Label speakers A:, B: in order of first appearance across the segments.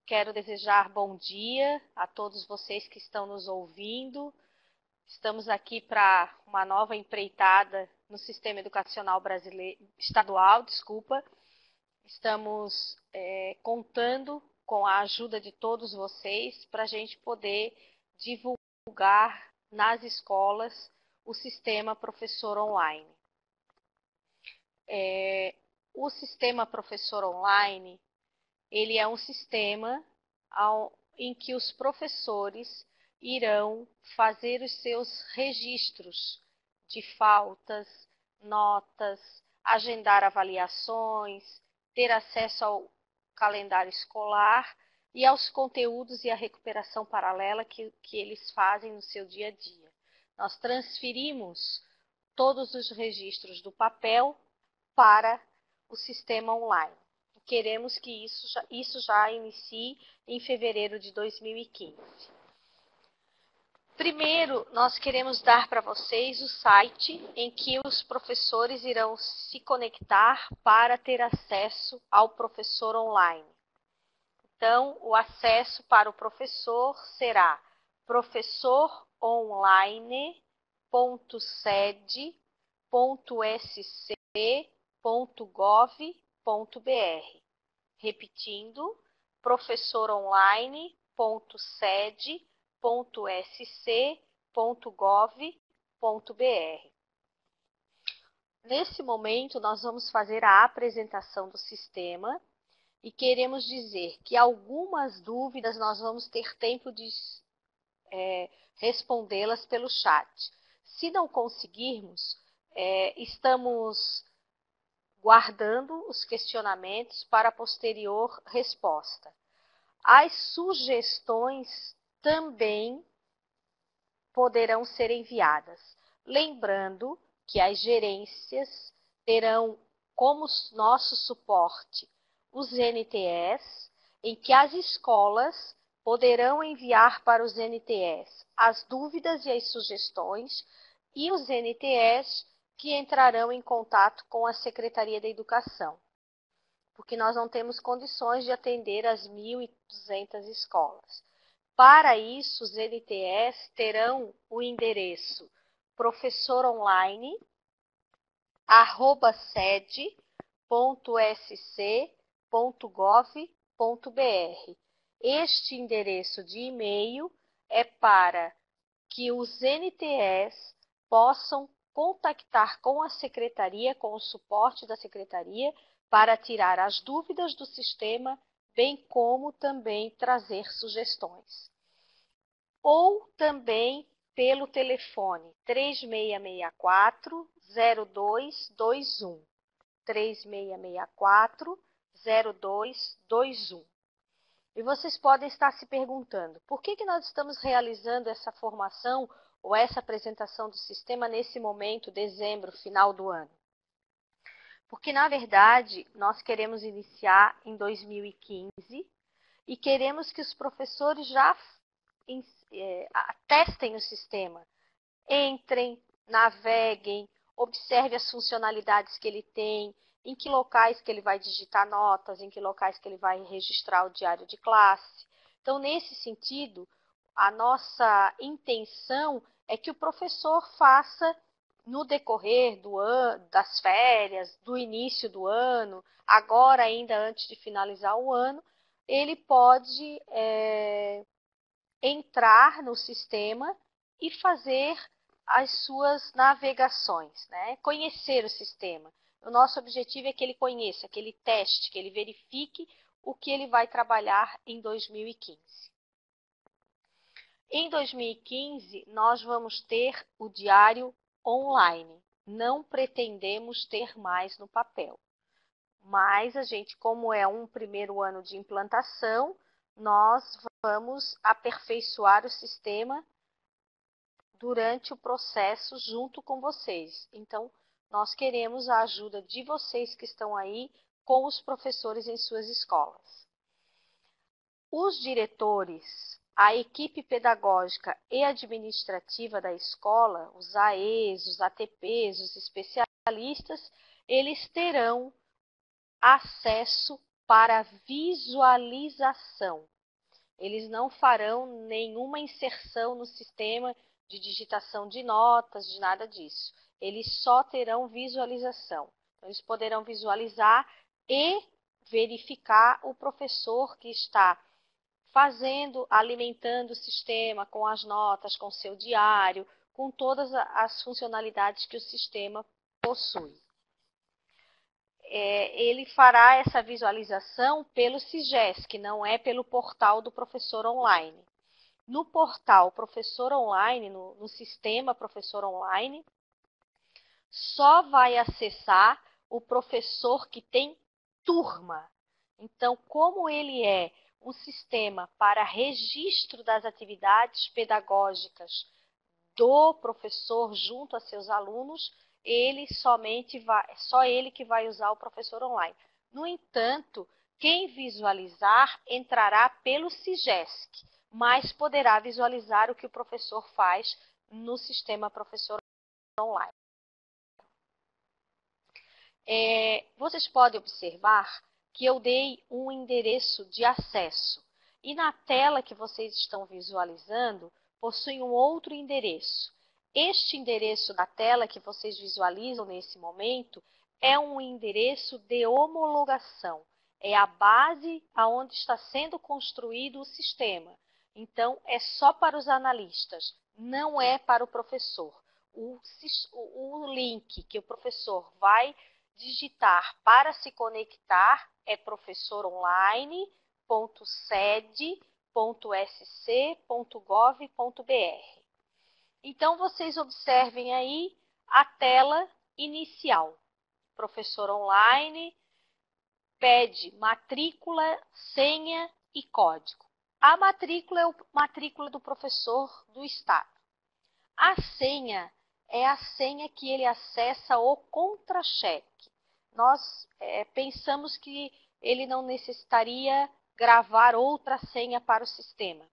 A: Quero desejar bom dia a todos vocês que estão nos ouvindo. Estamos aqui para uma nova empreitada no sistema educacional brasileiro, estadual, Estamos contando com a ajuda de todos vocês para a gente poder divulgar nas escolas o sistema Professor Online. O sistema Professor Online, ele é um sistema em que os professores irão fazer os seus registros de faltas, notas, agendar avaliações, ter acesso ao calendário escolar e aos conteúdos e à recuperação paralela que eles fazem no seu dia a dia. Nós transferimos todos os registros do papel para o sistema online. Queremos que isso já inicie em fevereiro de 2015. Primeiro, nós queremos dar para vocês o site em que os professores irão se conectar para ter acesso ao professor online. Então, o acesso para o professor será professoronline.sc.gov.br. Repetindo, professoronline.sed.sc.gov.br. Nesse momento, nós vamos fazer a apresentação do sistema e queremos dizer que algumas dúvidas nós vamos ter tempo de respondê-las pelo chat. Se não conseguirmos, estamos guardando os questionamentos para posterior resposta. As sugestões também poderão ser enviadas. Lembrando que as gerências terão como nosso suporte os NTEs, em que as escolas poderão enviar para os NTEs as dúvidas e as sugestões, e os NTEs que entrarão em contato com a Secretaria da Educação, porque nós não temos condições de atender as 1.200 escolas. Para isso, os NTEs terão o endereço professoronline@sed.sc.gov.br. Este endereço de e-mail é para que os NTEs possam contactar com a secretaria, com o suporte da secretaria, para tirar as dúvidas do sistema, bem como também trazer sugestões. Ou também pelo telefone 3664-0221. 3664-0221. E vocês podem estar se perguntando, por que nós estamos realizando essa formação ou essa apresentação do sistema nesse momento, dezembro, final do ano? Porque, na verdade, nós queremos iniciar em 2015 e queremos que os professores já testem o sistema. Entrem, naveguem, observem as funcionalidades que ele tem, em que locais que ele vai digitar notas, em que locais que ele vai registrar o diário de classe. Então, nesse sentido, a nossa intenção é que o professor faça no decorrer do ano, das férias, do início do ano, agora ainda antes de finalizar o ano, ele pode entrar no sistema e fazer as suas navegações, né? Conhecer o sistema. O nosso objetivo é que ele conheça, que ele teste, que ele verifique o que ele vai trabalhar em 2015. Em 2015, nós vamos ter o diário online. Não pretendemos ter mais no papel. Mas a gente, como é um primeiro ano de implantação, nós vamos aperfeiçoar o sistema durante o processo junto com vocês. Então, nós queremos a ajuda de vocês que estão aí com os professores em suas escolas. Os diretores, a equipe pedagógica e administrativa da escola, os AEs, os ATPs, os especialistas, eles terão acesso para visualização. Eles não farão nenhuma inserção no sistema de digitação de notas, de nada disso. Eles só terão visualização. Então, eles poderão visualizar e verificar o professor que está fazendo, alimentando o sistema com as notas, com seu diário, com todas as funcionalidades que o sistema possui. Ele fará essa visualização pelo SIGES, que não é pelo portal do Professor Online. No portal Professor Online, no sistema Professor Online, só vai acessar o professor que tem turma. Então, como ele é um sistema para registro das atividades pedagógicas do professor junto a seus alunos, só ele que vai usar o Professor Online. No entanto, quem visualizar entrará pelo SIGESC, mas poderá visualizar o que o professor faz no sistema Professor Online. Vocês podem observar que eu dei um endereço de acesso e na tela que vocês estão visualizando possui um outro endereço. Este endereço da tela que vocês visualizam nesse momento é um endereço de homologação. É a base aonde está sendo construído o sistema. Então, é só para os analistas, não é para o professor. O link que o professor vai digitar para se conectar é professoronline.sed.sc.gov.br. Então, vocês observem aí a tela inicial. Professor Online pede matrícula, senha e código. A matrícula é a matrícula do professor do estado. A senha é a senha que ele acessa o contra-cheque. Nós pensamos que ele não necessitaria gravar outra senha para o sistema.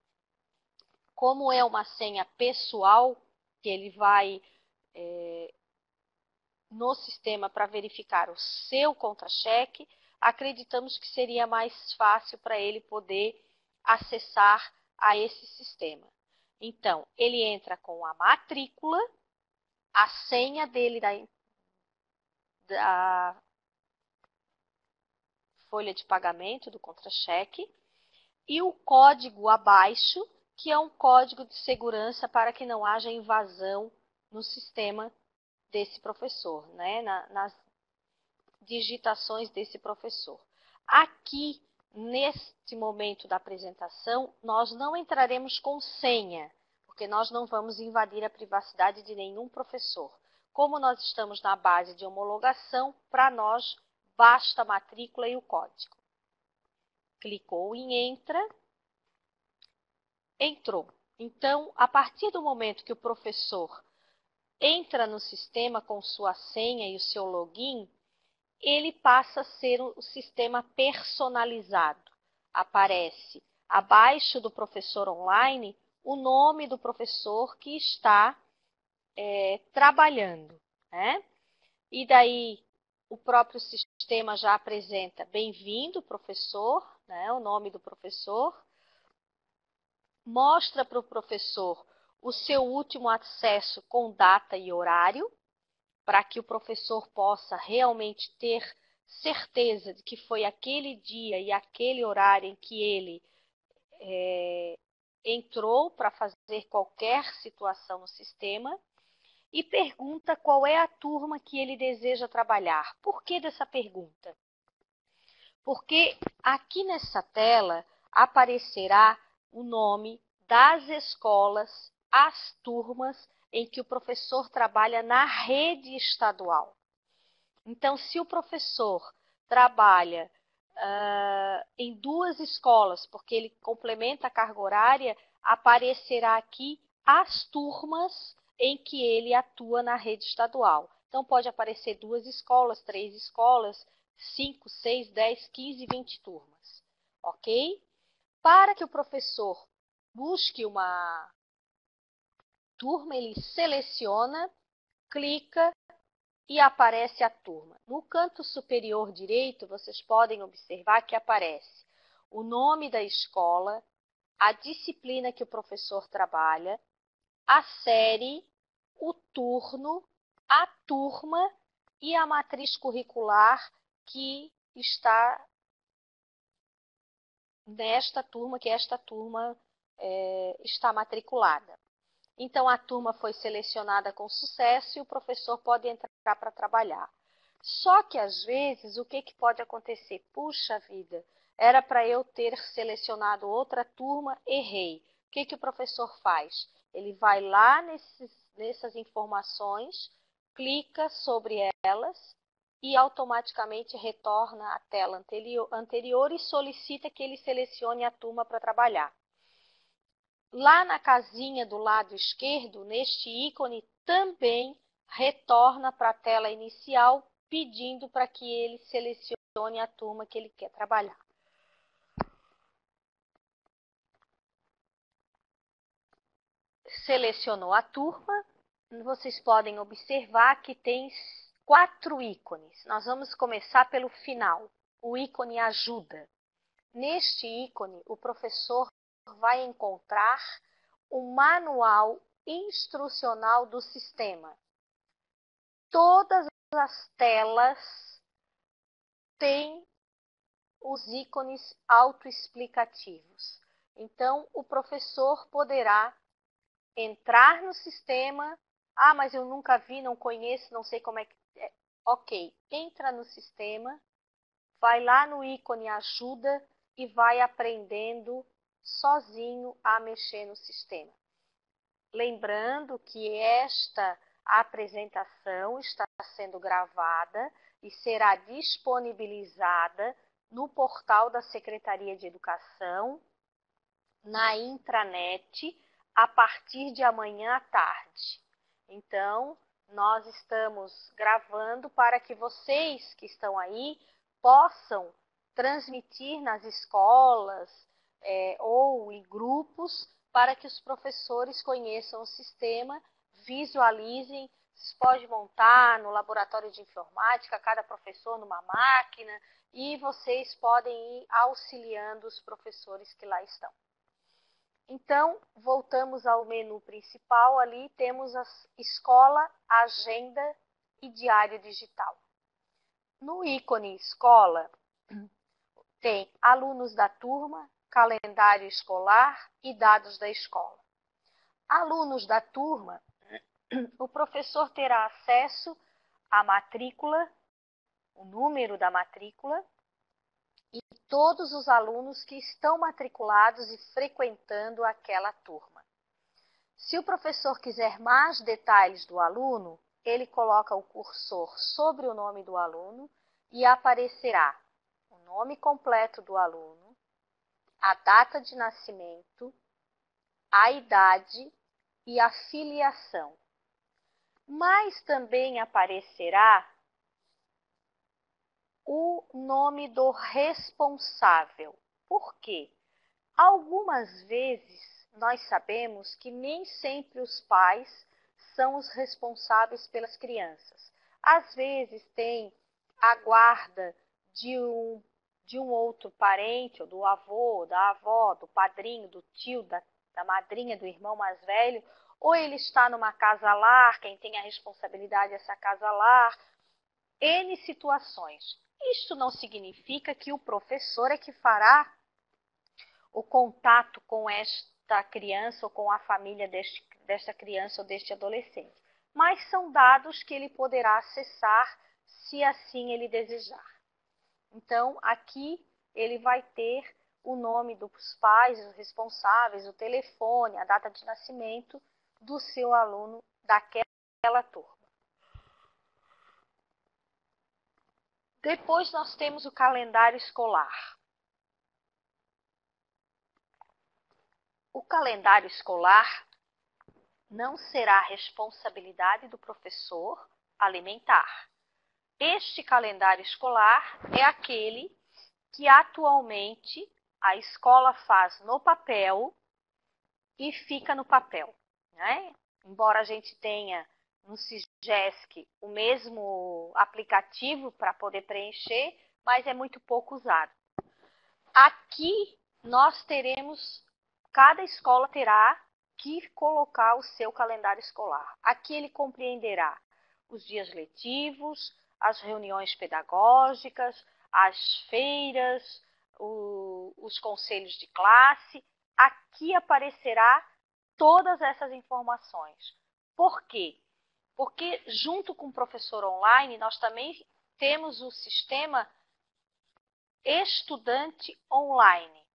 A: Como é uma senha pessoal, que ele vai no sistema para verificar o seu contra-cheque, acreditamos que seria mais fácil para ele poder acessar a esse sistema. Então, ele entra com a matrícula, a senha dele da folha de pagamento do contra-cheque e o código abaixo, que é um código de segurança para que não haja invasão no sistema desse professor, né? Nas digitações desse professor. Aqui, neste momento da apresentação, nós não entraremos com senha, porque nós não vamos invadir a privacidade de nenhum professor. Como nós estamos na base de homologação, para nós basta a matrícula e o código. Clicou em Entra, entrou. Então, a partir do momento que o professor entra no sistema com sua senha e o seu login, ele passa a ser o sistema personalizado. Aparece abaixo do professor online o nome do professor que está trabalhando, né? E daí o próprio sistema já apresenta bem-vindo, professor, né? O nome do professor. Mostra para o professor o seu último acesso com data e horário, para que o professor possa realmente ter certeza de que foi aquele dia e aquele horário em que ele entrou para fazer qualquer situação no sistema. E pergunta qual é a turma que ele deseja trabalhar. Por que dessa pergunta? Porque aqui nessa tela aparecerá o nome das escolas, as turmas em que o professor trabalha na rede estadual. Então, se o professor trabalha em 2 escolas, porque ele complementa a carga horária, aparecerá aqui as turmas em que ele atua na rede estadual. Então, pode aparecer 2 escolas, 3 escolas, 5, 6, 10, 15, 20 turmas. Ok? Para que o professor busque uma turma, ele seleciona, clica e aparece a turma. No canto superior direito, vocês podem observar que aparece o nome da escola, a disciplina que o professor trabalha, a série, o turno, a turma e a matriz curricular que está nesta turma, que esta turma está matriculada. Então, a turma foi selecionada com sucesso e o professor pode entrar para trabalhar. Só que, às vezes, o que pode acontecer? Puxa vida, era para eu ter selecionado outra turma, errei. O que o professor faz? Ele vai lá nessas informações, clica sobre elas e automaticamente retorna à tela anterior e solicita que ele selecione a turma para trabalhar. Lá na casinha do lado esquerdo, neste ícone, também retorna para a tela inicial, pedindo para que ele selecione a turma que ele quer trabalhar. Selecionou a turma, vocês podem observar que tem 4 ícones. Nós vamos começar pelo final, o ícone ajuda. Neste ícone, o professor vai encontrar o manual instrucional do sistema. Todas as telas têm os ícones autoexplicativos. Então, o professor poderá entrar no sistema. Ah, mas eu nunca vi, não conheço, não sei como é que é. Ok, entra no sistema, vai lá no ícone ajuda e vai aprendendo sozinho a mexer no sistema. Lembrando que esta apresentação está sendo gravada e será disponibilizada no portal da Secretaria de Educação, na intranet, a partir de amanhã à tarde. Então, nós estamos gravando para que vocês que estão aí possam transmitir nas escolas ou em grupos para que os professores conheçam o sistema, visualizem. Vocês podem montar no laboratório de informática, cada professor numa máquina, e vocês podem ir auxiliando os professores que lá estão. Então, voltamos ao menu principal, ali temos a escola, agenda e diário digital. No ícone escola, tem alunos da turma, calendário escolar e dados da escola. Alunos da turma, o professor terá acesso à matrícula, o número da matrícula, e todos os alunos que estão matriculados e frequentando aquela turma. Se o professor quiser mais detalhes do aluno, ele coloca o cursor sobre o nome do aluno e aparecerá o nome completo do aluno, a data de nascimento, a idade e a filiação. Mas também aparecerá o nome do responsável. Por quê? Algumas vezes nós sabemos que nem sempre os pais são os responsáveis pelas crianças. Às vezes tem a guarda de um outro parente, ou do avô, da avó, do padrinho, do tio, da madrinha, do irmão mais velho, ou ele está numa casa-lar, quem tem a responsabilidade dessa casa-lar, N situações. Isto não significa que o professor é que fará o contato com esta criança ou com a família desta criança ou deste adolescente. Mas são dados que ele poderá acessar se assim ele desejar. Então, aqui ele vai ter o nome dos pais, os responsáveis, o telefone, a data de nascimento do seu aluno daquela turma. Depois nós temos o calendário escolar. O calendário escolar não será responsabilidade do professor alimentar. Este calendário escolar é aquele que atualmente a escola faz no papel e fica no papel, né? Embora a gente tenha no SIGESC o mesmo aplicativo para poder preencher, mas é muito pouco usado. Aqui nós teremos cada escola terá que colocar o seu calendário escolar. Aqui ele compreenderá os dias letivos, as reuniões pedagógicas, as feiras, os conselhos de classe. Aqui aparecerá todas essas informações. Por quê? Porque junto com o professor online, nós também temos o sistema estudante online.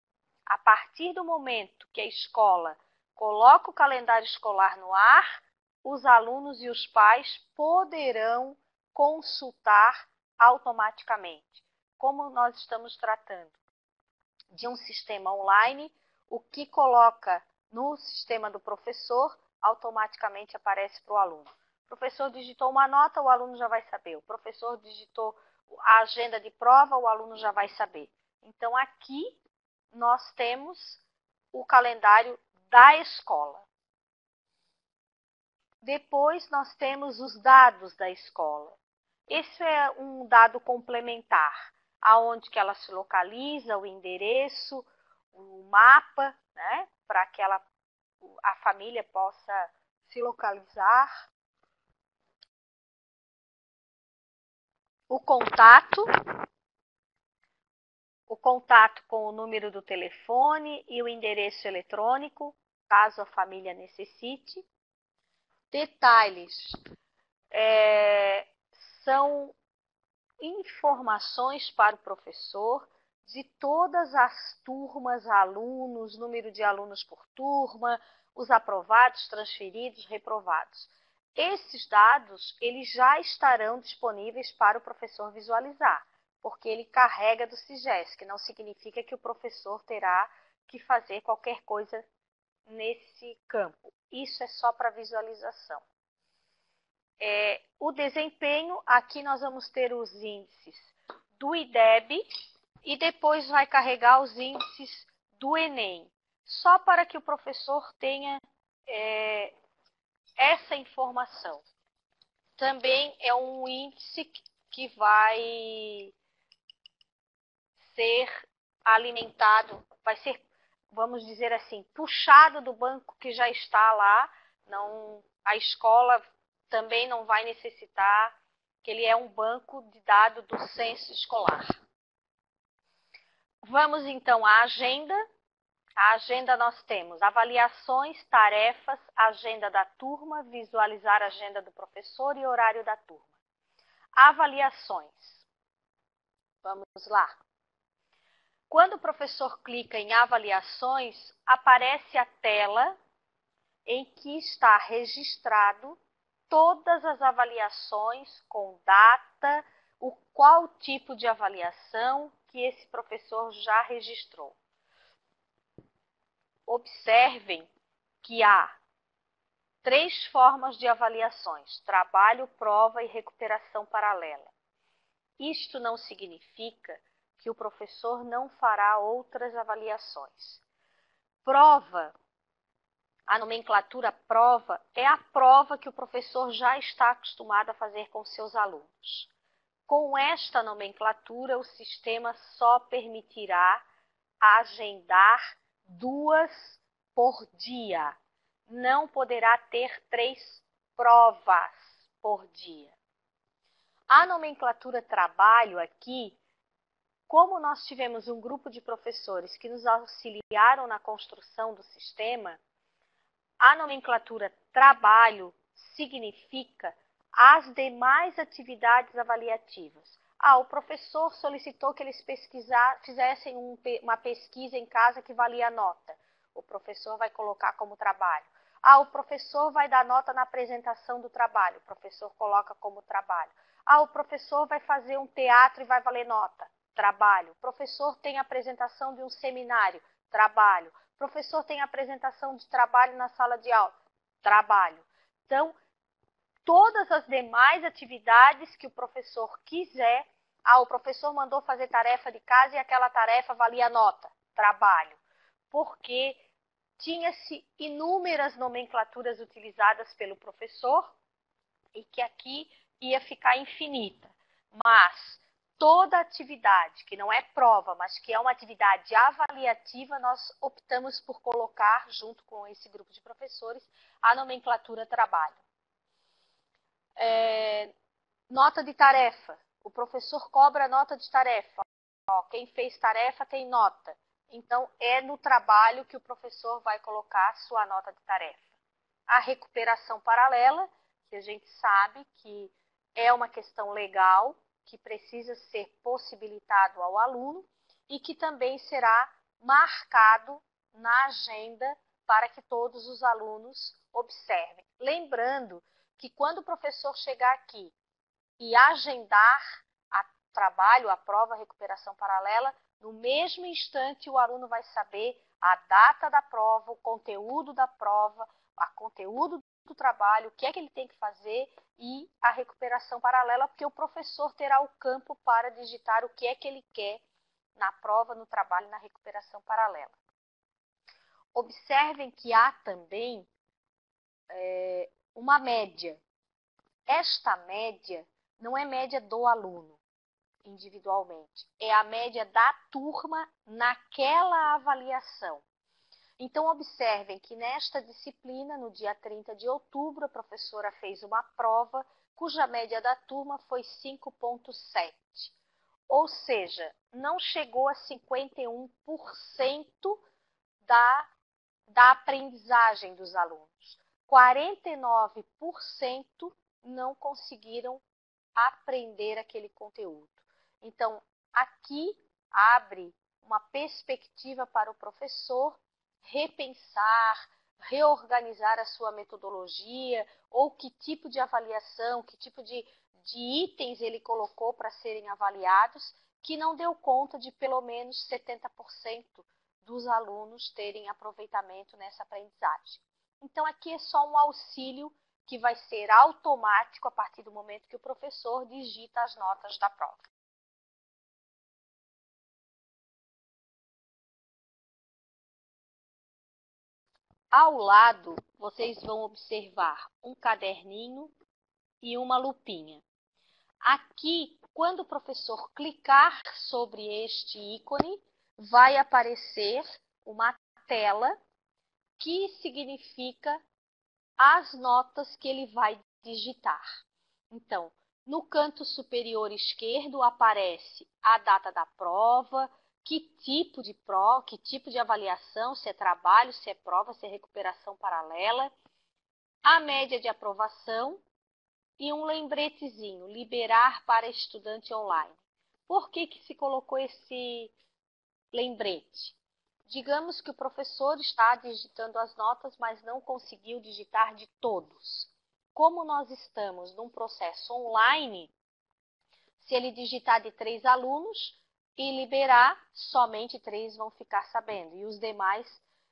A: A partir do momento que a escola coloca o calendário escolar no ar, os alunos e os pais poderão consultar automaticamente. Como nós estamos tratando de um sistema online, o que coloca no sistema do professor automaticamente aparece para o aluno. O professor digitou uma nota, o aluno já vai saber. O professor digitou a agenda de prova, o aluno já vai saber. Então, aqui nós temos o calendário da escola. Depois, nós temos os dados da escola. Esse é um dado complementar, aonde que ela se localiza, o endereço, o mapa, né, para que a família possa se localizar. O contato com o número do telefone e o endereço eletrônico, caso a família necessite. Detalhes são informações para o professor de todas as turmas, alunos, número de alunos por turma, os aprovados, transferidos, reprovados. Esses dados eles já estarão disponíveis para o professor visualizar, porque ele carrega do SIGES, que não significa que o professor terá que fazer qualquer coisa nesse campo. Isso é só para visualização. O desempenho, aqui nós vamos ter os índices do IDEB e depois vai carregar os índices do Enem, só para que o professor tenha essa informação. Também é um índice que vai ser alimentado, vai ser, vamos dizer assim, puxado do banco que já está lá. Não, a escola também não vai necessitar, que ele é um banco de dados do censo escolar. Vamos então à agenda. A agenda nós temos avaliações, tarefas, agenda da turma, visualizar a agenda do professor e horário da turma. Avaliações. Vamos lá. Quando o professor clica em avaliações, aparece a tela em que está registrado todas as avaliações com data, qual tipo de avaliação que esse professor já registrou. Observem que há 3 formas de avaliações: trabalho, prova e recuperação paralela. Isto não significa que o professor não fará outras avaliações. Prova, a nomenclatura prova, é a prova que o professor já está acostumado a fazer com seus alunos. Com esta nomenclatura, o sistema só permitirá agendar 2 por dia. Não poderá ter 3 provas por dia. A nomenclatura trabalho aqui, como nós tivemos um grupo de professores que nos auxiliaram na construção do sistema, a nomenclatura trabalho significa as demais atividades avaliativas. O professor solicitou que eles fizessem uma pesquisa em casa que valia nota. O professor vai colocar como trabalho. O professor vai dar nota na apresentação do trabalho. O professor coloca como trabalho. O professor vai fazer um teatro e vai valer nota. Trabalho. O professor tem a apresentação de um seminário. Trabalho. O professor tem a apresentação de trabalho na sala de aula. Trabalho. Então, todas as demais atividades que o professor quiser. O professor mandou fazer tarefa de casa e aquela tarefa valia nota. Trabalho. Porque tinha-se inúmeras nomenclaturas utilizadas pelo professor e que aqui ia ficar infinita. Mas toda atividade, que não é prova, mas que é uma atividade avaliativa, nós optamos por colocar, junto com esse grupo de professores, a nomenclatura trabalho. Nota de tarefa. O professor cobra nota de tarefa. Quem fez tarefa tem nota. Então, é no trabalho que o professor vai colocar sua nota de tarefa. A recuperação paralela, que a gente sabe que é uma questão legal, que precisa ser possibilitado ao aluno e que também será marcado na agenda para que todos os alunos observem. Lembrando que quando o professor chegar aqui e agendar trabalho, a prova, a recuperação paralela, no mesmo instante o aluno vai saber a data da prova, o conteúdo da prova, o conteúdo do trabalho, o que é que ele tem que fazer e a recuperação paralela, porque o professor terá o campo para digitar o que é que ele quer na prova, no trabalho e na recuperação paralela. Observem que há também uma média. Esta média não é média do aluno individualmente, é a média da turma naquela avaliação. Então, observem que nesta disciplina, no dia 30 de outubro, a professora fez uma prova cuja média da turma foi 5,7. Ou seja, não chegou a 51% da aprendizagem dos alunos. 49% não conseguiram aprender aquele conteúdo. Então, aqui abre uma perspectiva para o professor repensar, reorganizar a sua metodologia, ou que tipo de avaliação, que tipo de itens ele colocou para serem avaliados, que não deu conta de pelo menos 70% dos alunos terem aproveitamento nessa aprendizagem. Então, aqui é só um auxílio que vai ser automático a partir do momento que o professor digita as notas da prova. Ao lado, vocês vão observar um caderninho e uma lupinha. Aqui, quando o professor clicar sobre este ícone, vai aparecer uma tela que significa as notas que ele vai digitar. Então, no canto superior esquerdo aparece a data da prova, que tipo de avaliação, se é trabalho, se é prova, se é recuperação paralela, a média de aprovação e um lembretezinho, liberar para estudante online. Por que se colocou esse lembrete? Digamos que o professor está digitando as notas, mas não conseguiu digitar de todos. Como nós estamos num processo online, se ele digitar de 3 alunos e liberar, somente 3 vão ficar sabendo, e os demais...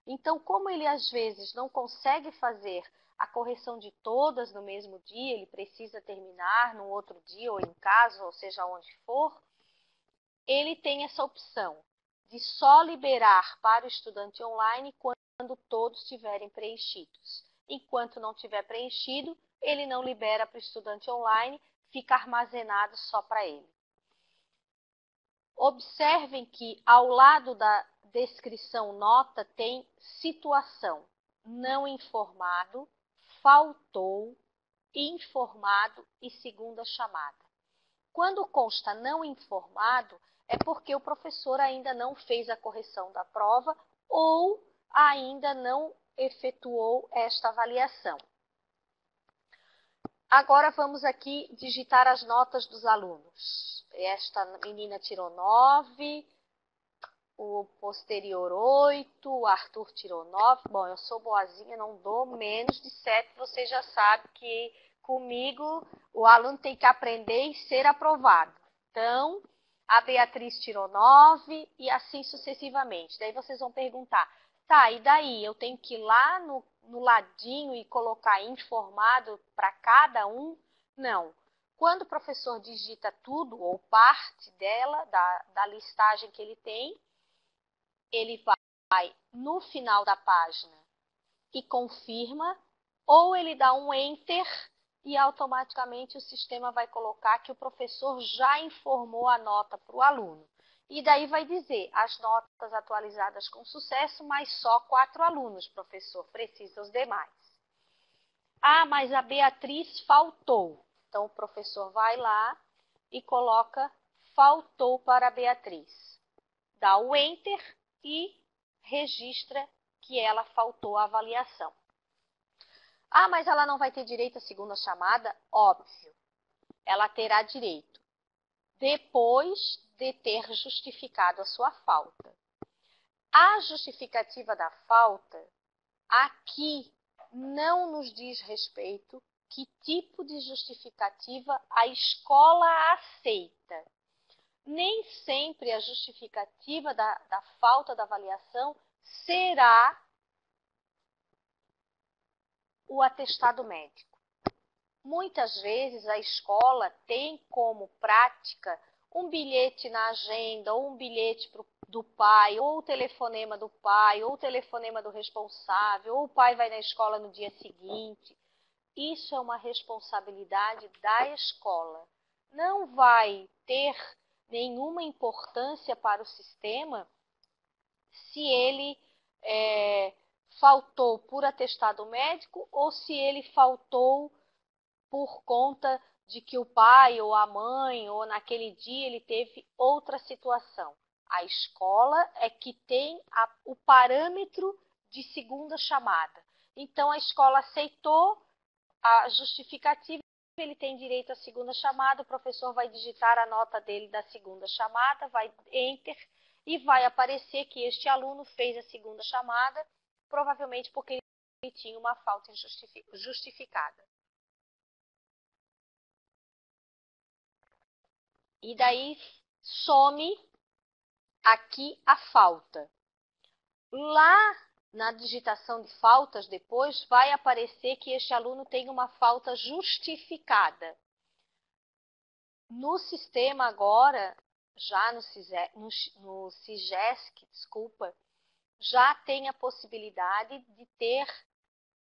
A: Então, como ele às vezes não consegue fazer a correção de todas no mesmo dia, ele precisa terminar no outro dia, ou em casa, ou seja onde for, ele tem essa opção de só liberar para o estudante online quando todos estiverem preenchidos. Enquanto não tiver preenchido, ele não libera para o estudante online, fica armazenado só para ele. Observem que ao lado da descrição nota tem situação: não informado, faltou, informado e segunda chamada. Quando consta não informado, é porque o professor ainda não fez a correção da prova ou ainda não efetuou esta avaliação. Agora vamos aqui digitar as notas dos alunos. Esta menina tirou 9, o posterior 8, o Arthur tirou 9. Bom, eu sou boazinha, não dou menos de 7, você já sabe que comigo o aluno tem que aprender e ser aprovado. Então, a Beatriz tirou 9 e assim sucessivamente. Daí vocês vão perguntar, tá, e daí? Eu tenho que ir lá no ladinho e colocar informado para cada um? Não. Quando o professor digita tudo ou parte dela, da listagem que ele tem, ele vai no final da página e confirma, ou ele dá um Enter e automaticamente o sistema vai colocar que o professor já informou a nota para o aluno. E daí vai dizer, as notas atualizadas com sucesso, mas só 4 alunos, professor, precisa os demais. Ah, mas a Beatriz faltou. Então, o professor vai lá e coloca faltou para a Beatriz. Dá o Enter e registra que ela faltou à avaliação. Ah, mas ela não vai ter direito à segunda chamada? Óbvio. Ela terá direito depois de ter justificado a sua falta. A justificativa da falta, aqui não nos diz respeito que tipo de justificativa a escola aceita. Nem sempre a justificativa da falta da avaliação será o atestado médico. Muitas vezes a escola tem como prática um bilhete na agenda, ou um bilhete do pai, ou o telefonema do pai, ou o telefonema do responsável, ou o pai vai na escola no dia seguinte. Isso é uma responsabilidade da escola. Não vai ter nenhuma importância para o sistema se ele faltou por atestado médico ou se ele faltou por conta de que o pai ou a mãe, ou naquele dia ele teve outra situação. A escola é que tem o parâmetro de segunda chamada. Então, a escola aceitou a justificativa, ele tem direito à segunda chamada, o professor vai digitar a nota dele da segunda chamada, vai Enter, e vai aparecer que este aluno fez a segunda chamada, provavelmente porque ele tinha uma falta justificada. E daí some aqui a falta. Lá na digitação de faltas depois vai aparecer que este aluno tem uma falta justificada. No sistema agora, já no SIGESC, já tem a possibilidade de ter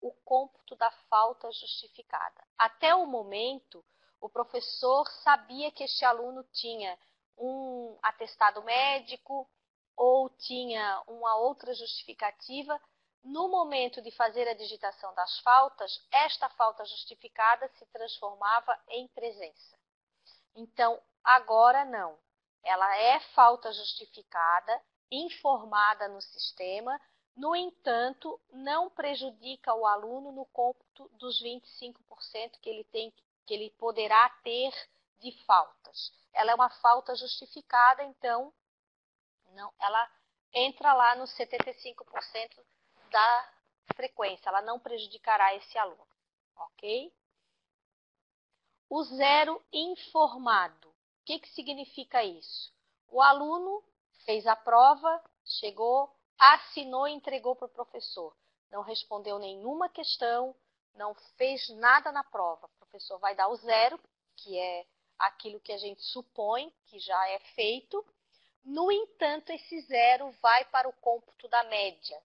A: o cômputo da falta justificada. Até o momento, o professor sabia que este aluno tinha um atestado médico ou tinha uma outra justificativa. No momento de fazer a digitação das faltas, esta falta justificada se transformava em presença. Então, agora não. Ela é falta justificada, informada no sistema, no entanto, não prejudica o aluno no cômputo dos 25% que ele poderá ter de faltas. Ela é uma falta justificada, então não, ela entra lá nos 75% da frequência, ela não prejudicará esse aluno, ok? O zero informado. O que significa isso? O aluno fez a prova, chegou, assinou e entregou para o professor. Não respondeu nenhuma questão, não fez nada na prova. O professor vai dar o zero, que é aquilo que a gente supõe que já é feito. No entanto, esse zero vai para o cômputo da média.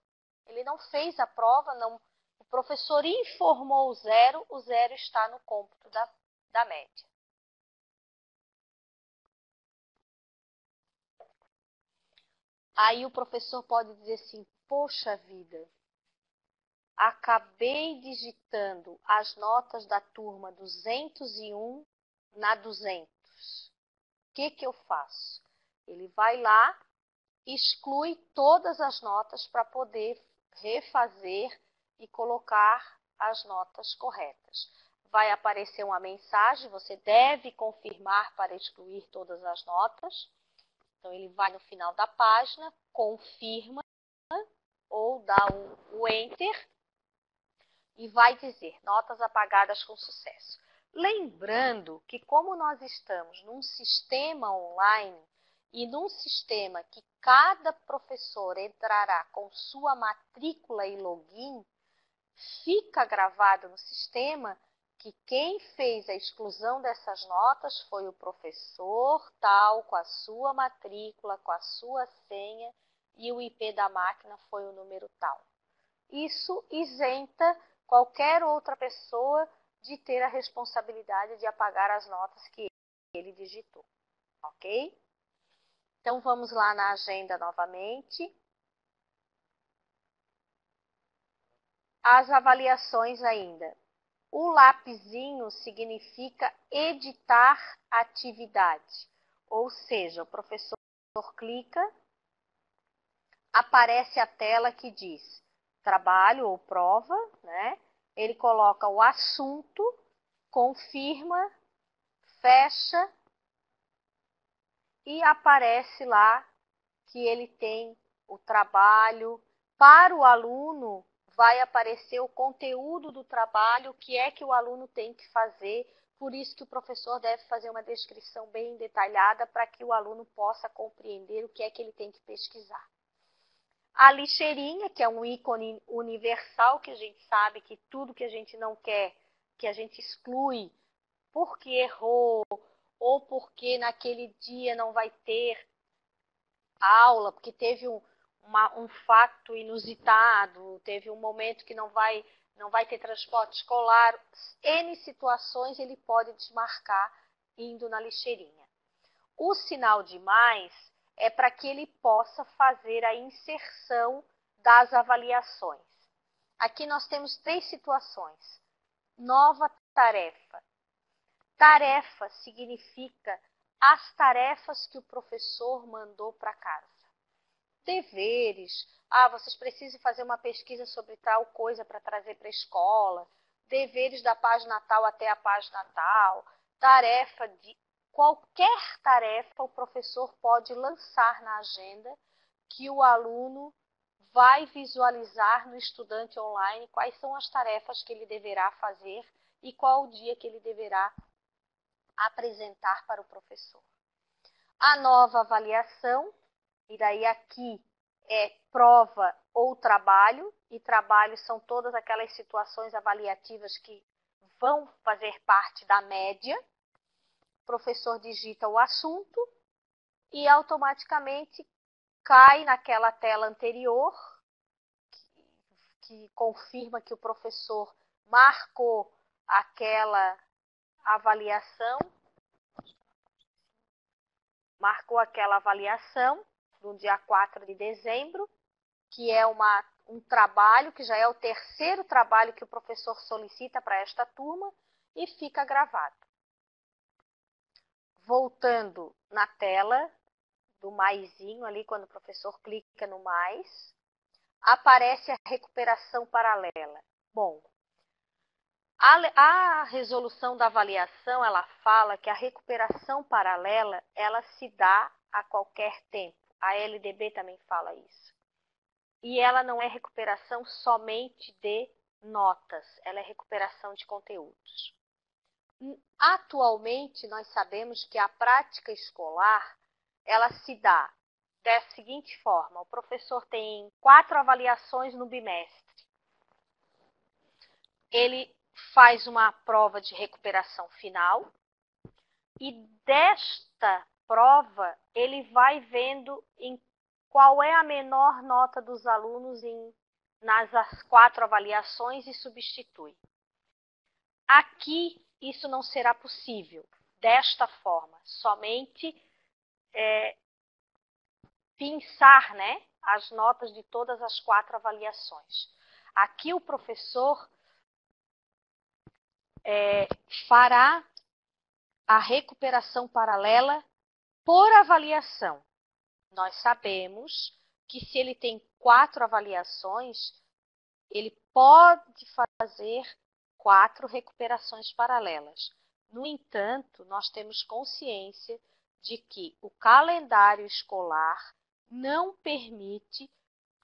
A: Ele não fez a prova, o professor informou o zero está no cômputo da média. Aí o professor pode dizer assim, poxa vida, acabei digitando as notas da turma 201 na 200. O que eu faço? Ele vai lá, exclui todas as notas para poder refazer e colocar as notas corretas. Vai aparecer uma mensagem, você deve confirmar para excluir todas as notas. Então, ele vai no final da página, confirma ou dá o Enter e vai dizer notas apagadas com sucesso. Lembrando que como nós estamos num sistema online e num sistema que cada professor entrará com sua matrícula e login, fica gravado no sistema que quem fez a exclusão dessas notas foi o professor tal, com a sua matrícula, com a sua senha, e o IP da máquina foi o número tal. Isso isenta qualquer outra pessoa de ter a responsabilidade de apagar as notas que ele digitou, ok? Então, vamos lá na agenda novamente. As avaliações ainda. O lapisinho significa editar atividade, ou seja, o professor clica, aparece a tela que diz trabalho ou prova, né? Ele coloca o assunto, confirma, fecha e aparece lá que ele tem o trabalho. Para o aluno, vai aparecer o conteúdo do trabalho, o que é que o aluno tem que fazer. Por isso que o professor deve fazer uma descrição bem detalhada para que o aluno possa compreender o que é que ele tem que pesquisar. A lixeirinha, que é um ícone universal, que a gente sabe que tudo que a gente não quer, que a gente exclui porque errou ou porque naquele dia não vai ter aula, porque teve um fato inusitado, teve um momento que não vai ter transporte escolar, N situações ele pode desmarcar indo na lixeirinha. O sinal de mais é para que ele possa fazer a inserção das avaliações. Aqui nós temos 3 situações. Nova tarefa. Tarefa significa as tarefas que o professor mandou para casa. Deveres. Vocês precisam fazer uma pesquisa sobre tal coisa para trazer para a escola. Deveres da página tal até a página tal. Tarefa de qualquer tarefa o professor pode lançar na agenda que o aluno vai visualizar no estudante online quais são as tarefas que ele deverá fazer e qual o dia que ele deverá apresentar para o professor. A nova avaliação, e daí aqui é prova ou trabalho, e trabalho são todas aquelas situações avaliativas que vão fazer parte da média. O professor digita o assunto e automaticamente cai naquela tela anterior, que confirma que o professor marcou aquela avaliação, no dia 4 de dezembro, que é um trabalho, que já é o terceiro trabalho que o professor solicita para esta turma, e fica gravado. Voltando na tela do maisinho ali, quando o professor clica no mais, aparece a recuperação paralela. Bom, a resolução da avaliação, ela fala que a recuperação paralela, ela se dá a qualquer tempo. A LDB também fala isso. E ela não é recuperação somente de notas, ela é recuperação de conteúdos. Atualmente, nós sabemos que a prática escolar, ela se dá da seguinte forma: o professor tem 4 avaliações no bimestre. Ele faz uma prova de recuperação final e desta prova ele vai vendo em qual é a menor nota dos alunos nas 4 avaliações e substitui. Aqui isso não será possível desta forma, somente pensar, né, as notas de todas as 4 avaliações. Aqui o professor fará a recuperação paralela por avaliação. Nós sabemos que se ele tem 4 avaliações, ele pode fazer 4 recuperações paralelas. No entanto, nós temos consciência de que o calendário escolar não permite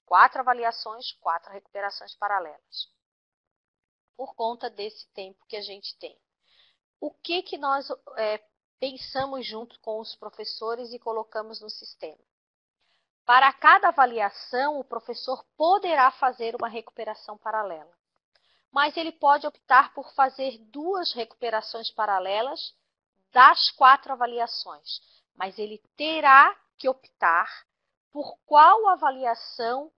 A: 4 avaliações, 4 recuperações paralelas, por conta desse tempo que a gente tem. O que nós pensamos junto com os professores e colocamos no sistema? Para cada avaliação, o professor poderá fazer uma recuperação paralela, mas ele pode optar por fazer 2 recuperações paralelas das 4 avaliações, mas ele terá que optar por qual avaliação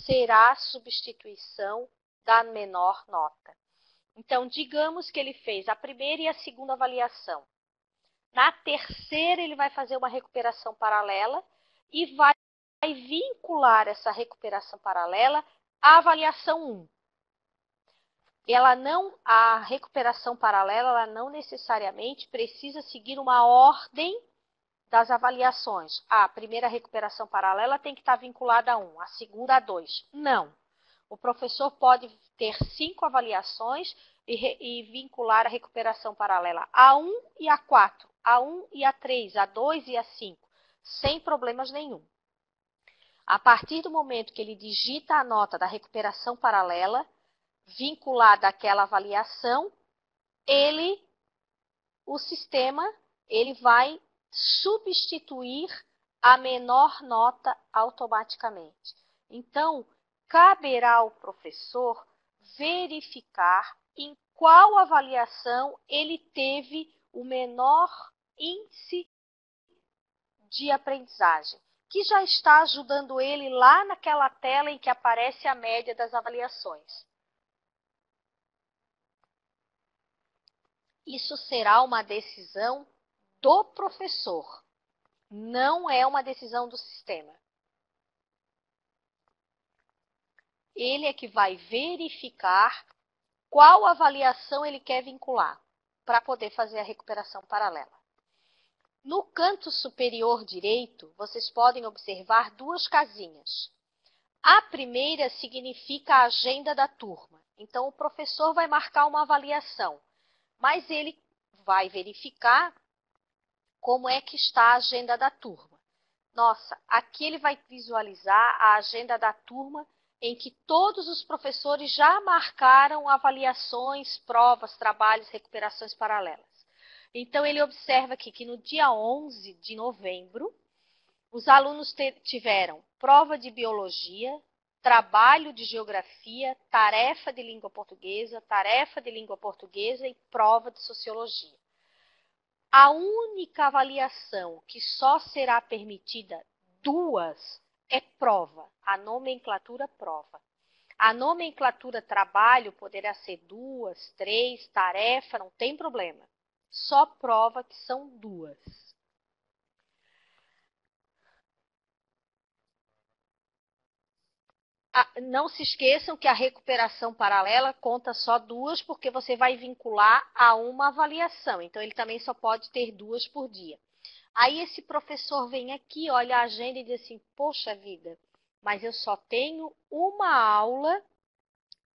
A: será a substituição da menor nota. Então, digamos que ele fez a primeira e a segunda avaliação. Na terceira, ele vai fazer uma recuperação paralela e vai vincular essa recuperação paralela à avaliação 1. A recuperação paralela ela não necessariamente precisa seguir uma ordem das avaliações. A primeira recuperação paralela tem que estar vinculada a 1, a segunda a 2. Não. O professor pode ter 5 avaliações e vincular a recuperação paralela a 1 e a 4, a 1 e a 3, a 2 e a 5, sem problemas nenhum. A partir do momento que ele digita a nota da recuperação paralela, vinculada àquela avaliação, o sistema vai substituir a menor nota automaticamente. Então, caberá ao professor verificar em qual avaliação ele teve o menor índice de aprendizagem, que já está ajudando ele lá naquela tela em que aparece a média das avaliações. Isso será uma decisão do professor, não é uma decisão do sistema. Ele é que vai verificar qual avaliação ele quer vincular para poder fazer a recuperação paralela. No canto superior direito, vocês podem observar 2 casinhas. A primeira significa a agenda da turma. Então, o professor vai marcar uma avaliação, mas ele vai verificar como é que está a agenda da turma. Nossa, aqui ele vai visualizar a agenda da turma em que todos os professores já marcaram avaliações, provas, trabalhos, recuperações paralelas. Então, ele observa aqui que no dia 11 de novembro, os alunos tiveram prova de biologia, trabalho de geografia, tarefa de língua portuguesa e prova de sociologia. A única avaliação que só será permitida 2 é prova, a nomenclatura prova. A nomenclatura trabalho poderá ser 2, 3, tarefa, não tem problema. Só prova que são 2. Não se esqueçam que a recuperação paralela conta só 2, porque você vai vincular a uma avaliação. Então, ele também só pode ter 2 por dia. Aí, esse professor vem aqui, olha a agenda e diz assim, poxa vida, mas eu só tenho uma aula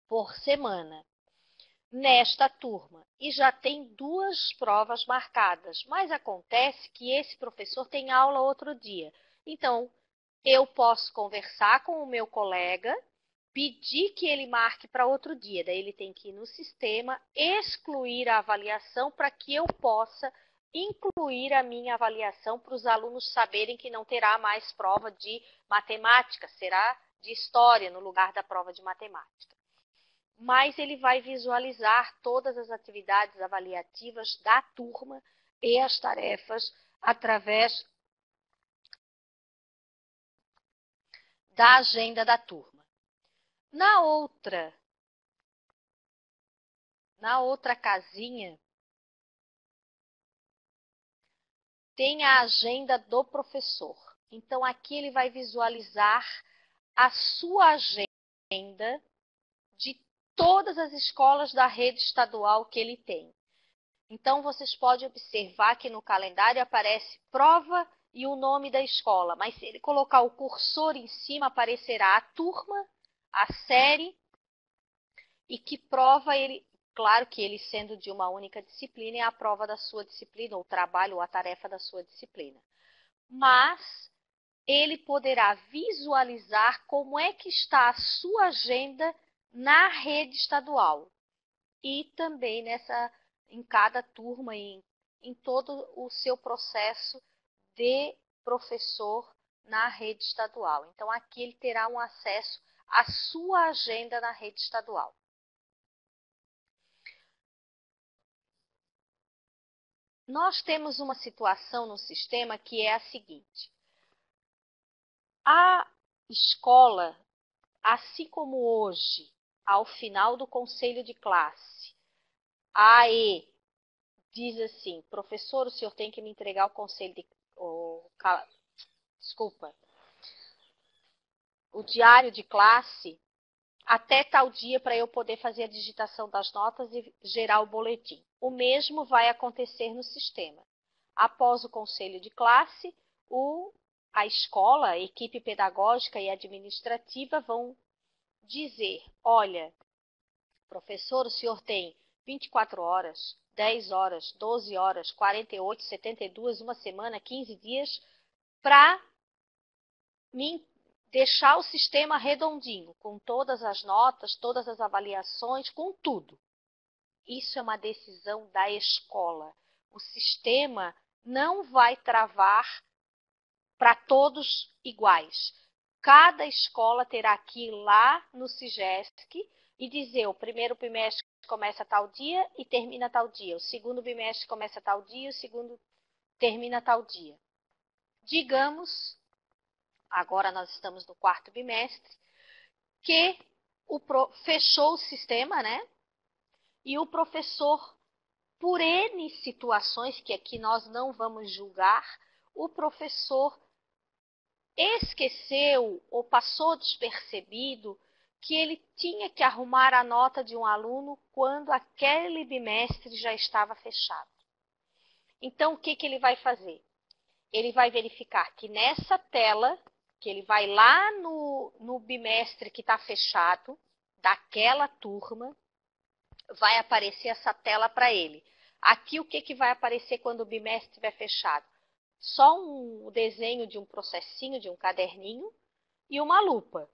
A: por semana nesta turma e já tem 2 provas marcadas. Mas acontece que esse professor tem aula outro dia. Então, eu posso conversar com o meu colega, pedir que ele marque para outro dia. Daí ele tem que ir no sistema, excluir a avaliação para que eu possa incluir a minha avaliação para os alunos saberem que não terá mais prova de matemática, será de história no lugar da prova de matemática. Mas ele vai visualizar todas as atividades avaliativas da turma e as tarefas através da agenda da turma. Na outra casinha, tem a agenda do professor. Então, aqui ele vai visualizar a sua agenda de todas as escolas da rede estadual que ele tem. Então, vocês podem observar que no calendário aparece prova e o nome da escola, mas se ele colocar o cursor em cima, aparecerá a turma, a série e que prova ele. Claro que ele sendo de uma única disciplina é a prova da sua disciplina, ou o trabalho ou a tarefa da sua disciplina. Mas ele poderá visualizar como é que está a sua agenda na rede estadual e também em cada turma, em todo o seu processo de professor na rede estadual. Então, aqui ele terá um acesso à sua agenda na rede estadual. Nós temos uma situação no sistema que é a seguinte. A escola, assim como hoje, ao final do conselho de classe, A AE diz assim, professor, o senhor tem que me entregar o conselho de... desculpa, o diário de classe até tal dia para eu poder fazer a digitação das notas e gerar o boletim. O mesmo vai acontecer no sistema. Após o conselho de classe, a escola, a equipe pedagógica e administrativa vão dizer, olha, professor, o senhor tem 24 horas, 10 horas, 12 horas, 48, 72, uma semana, 15 dias para me deixar o sistema redondinho, com todas as notas, todas as avaliações, com tudo. Isso é uma decisão da escola. O sistema não vai travar para todos iguais. Cada escola terá que ir lá no SIGESC e dizer o primeiro bimestre começa tal dia e termina tal dia. O segundo bimestre começa tal dia, o segundo termina tal dia. Digamos, agora nós estamos no quarto bimestre, que fechou o sistema, né? E o professor, por N situações que aqui nós não vamos julgar, o professor esqueceu ou passou despercebido que ele tinha que arrumar a nota de um aluno quando aquele bimestre já estava fechado. Então, o que ele vai fazer? Ele vai verificar que nessa tela, que ele vai lá no bimestre que está fechado, daquela turma, vai aparecer essa tela para ele. Aqui, o que vai aparecer quando o bimestre estiver fechado? Só um desenho de um processinho, de um caderninho e uma lupa.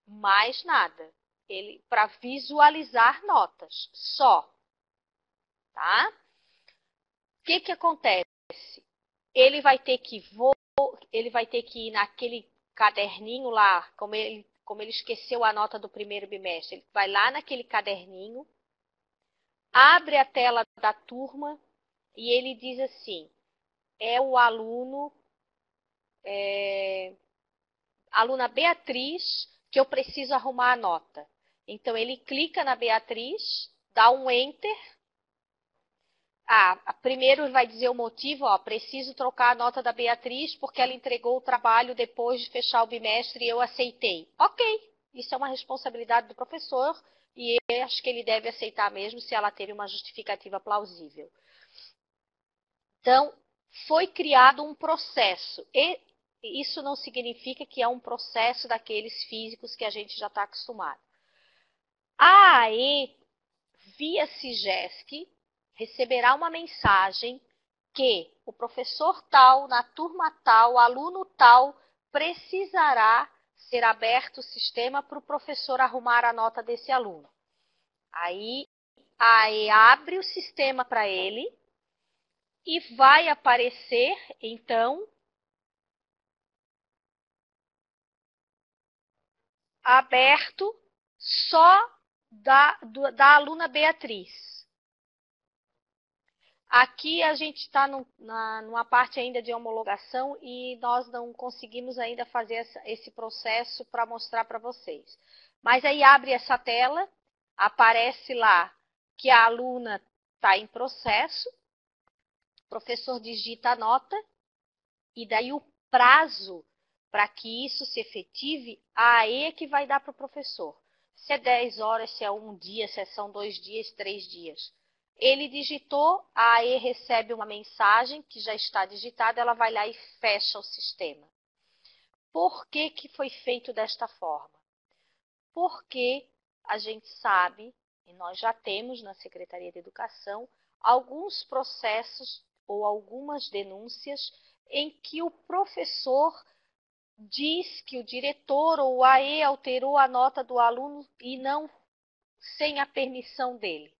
A: Mais nada. Ele para visualizar notas, só. Tá? O que acontece? Ele vai ter que ir naquele caderninho lá, como ele esqueceu a nota do primeiro bimestre, ele vai lá naquele caderninho, abre a tela da turma e ele diz assim, é o aluna Beatriz, que eu preciso arrumar a nota. Então, ele clica na Beatriz, dá um Enter. Primeiro vai dizer o motivo, preciso trocar a nota da Beatriz porque ela entregou o trabalho depois de fechar o bimestre e eu aceitei. Ok, isso é uma responsabilidade do professor e eu acho que ele deve aceitar mesmo se ela teve uma justificativa plausível. Então, foi criado um processo. E isso não significa que é um processo daqueles físicos que a gente já está acostumado. A AE, via SIGESC, receberá uma mensagem que o professor tal, na turma tal, aluno tal, precisará ser aberto o sistema para o professor arrumar a nota desse aluno. Aí, a AE abre o sistema para ele e vai aparecer, então, aberto só da aluna Beatriz. Aqui a gente está numa parte ainda de homologação e nós não conseguimos ainda fazer esse processo para mostrar para vocês. Mas aí abre essa tela, aparece lá que a aluna está em processo, o professor digita a nota e daí o prazo para que isso se efetive, a AE é que vai dar para o professor. Se é 10 horas, se é um dia, se são 2 dias, 3 dias. Ele digitou, a AE recebe uma mensagem que já está digitada, ela vai lá e fecha o sistema. Por que foi feito desta forma? Porque a gente sabe, e nós já temos na Secretaria de Educação, alguns processos ou algumas denúncias em que o professor diz que o diretor ou o AE alterou a nota do aluno e não sem a permissão dele.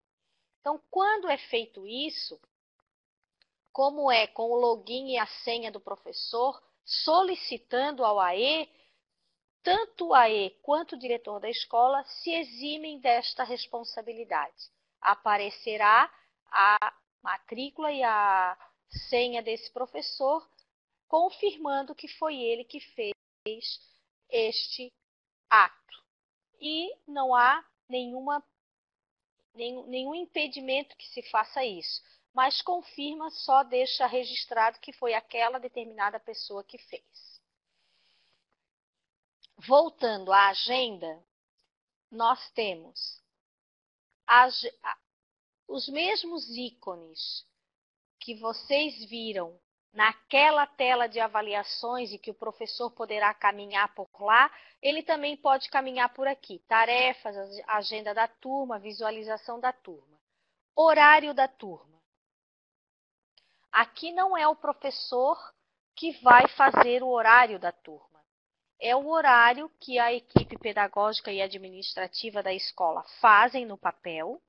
A: Então, quando é feito isso, como é com o login e a senha do professor, solicitando ao AE, tanto o AE quanto o diretor da escola se eximem desta responsabilidade. Aparecerá a matrícula e a senha desse professor, confirmando que foi ele que fez este ato. E não há nenhuma nenhum impedimento que se faça isso, mas confirma, só deixa registrado que foi aquela determinada pessoa que fez. Voltando à agenda, nós temos os mesmos ícones que vocês viram naquela tela de avaliações e que o professor poderá caminhar por lá, ele também pode caminhar por aqui. Tarefas, agenda da turma, visualização da turma. Horário da turma. Aqui não é o professor que vai fazer o horário da turma. É o horário que a equipe pedagógica e administrativa da escola fazem no papel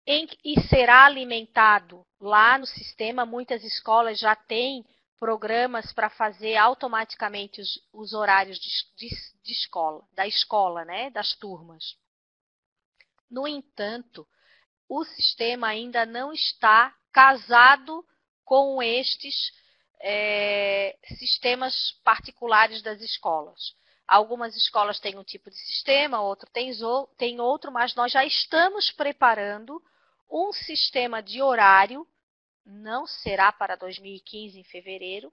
A: e será alimentado lá no sistema. Muitas escolas já têm programas para fazer automaticamente os horários de escola, da escola, né, das turmas. No entanto, o sistema ainda não está casado com estes sistemas particulares das escolas. Algumas escolas têm um tipo de sistema, outro tem outro, mas nós já estamos preparando um sistema de horário, não será para 2015, em fevereiro,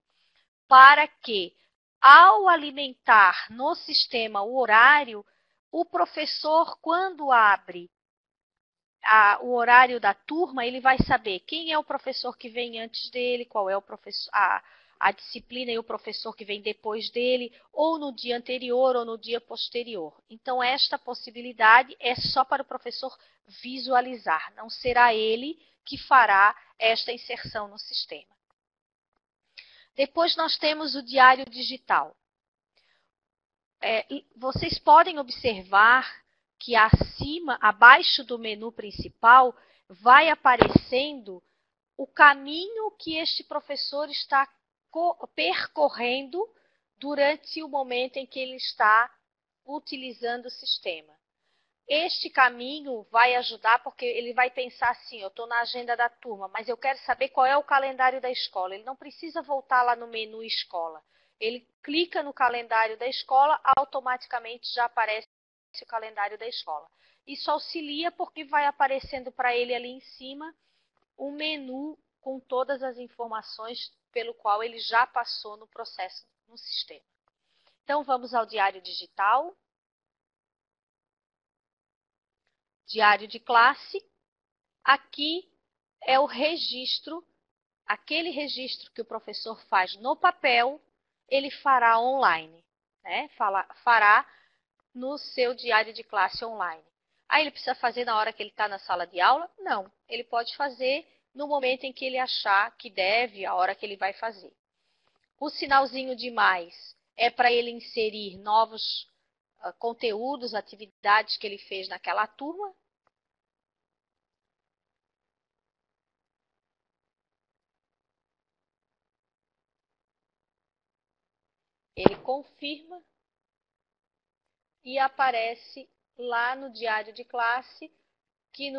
A: para que, ao alimentar no sistema o horário, o professor, quando abre o horário da turma, ele vai saber quem é o professor que vem antes dele, qual é o professor, a disciplina e o professor que vem depois dele, ou no dia anterior ou no dia posterior. Então, esta possibilidade é só para o professor visualizar, não será ele que fará esta inserção no sistema. Depois nós temos o diário digital. Vocês podem observar que acima, abaixo do menu principal, vai aparecendo o caminho que este professor está percorrendo durante o momento em que ele está utilizando o sistema. Este caminho vai ajudar, porque ele vai pensar assim, eu estou na agenda da turma, mas eu quero saber qual é o calendário da escola. Ele não precisa voltar lá no menu escola. Ele clica no calendário da escola, automaticamente já aparece o calendário da escola. Isso auxilia porque vai aparecendo para ele ali em cima um menu com todas as informações pelo qual ele já passou no processo, no sistema. Então, vamos ao diário digital. Diário de classe. Aqui é o registro, aquele registro que o professor faz no papel, ele fará online, né? Fará no seu diário de classe online. Aí ele precisa fazer na hora que ele está na sala de aula? Não, ele pode fazer no momento em que ele achar que deve, a hora que ele vai fazer. O sinalzinho de mais é para ele inserir novos conteúdos, atividades que ele fez naquela turma. Ele confirma e aparece lá no diário de classe que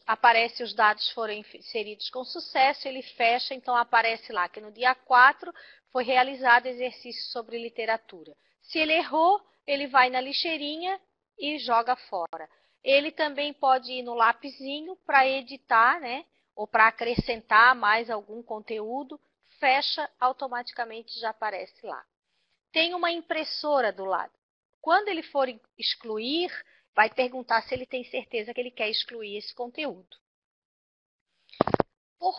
A: aparece os dados foram inseridos com sucesso, ele fecha, então aparece lá que no dia 4 foi realizado exercício sobre literatura. Se ele errou, ele vai na lixeirinha e joga fora. Ele também pode ir no lapisinho para editar, né? Ou para acrescentar mais algum conteúdo, fecha, automaticamente já aparece lá. Tem uma impressora do lado. Quando ele for excluir, vai perguntar se ele tem certeza que ele quer excluir esse conteúdo. Por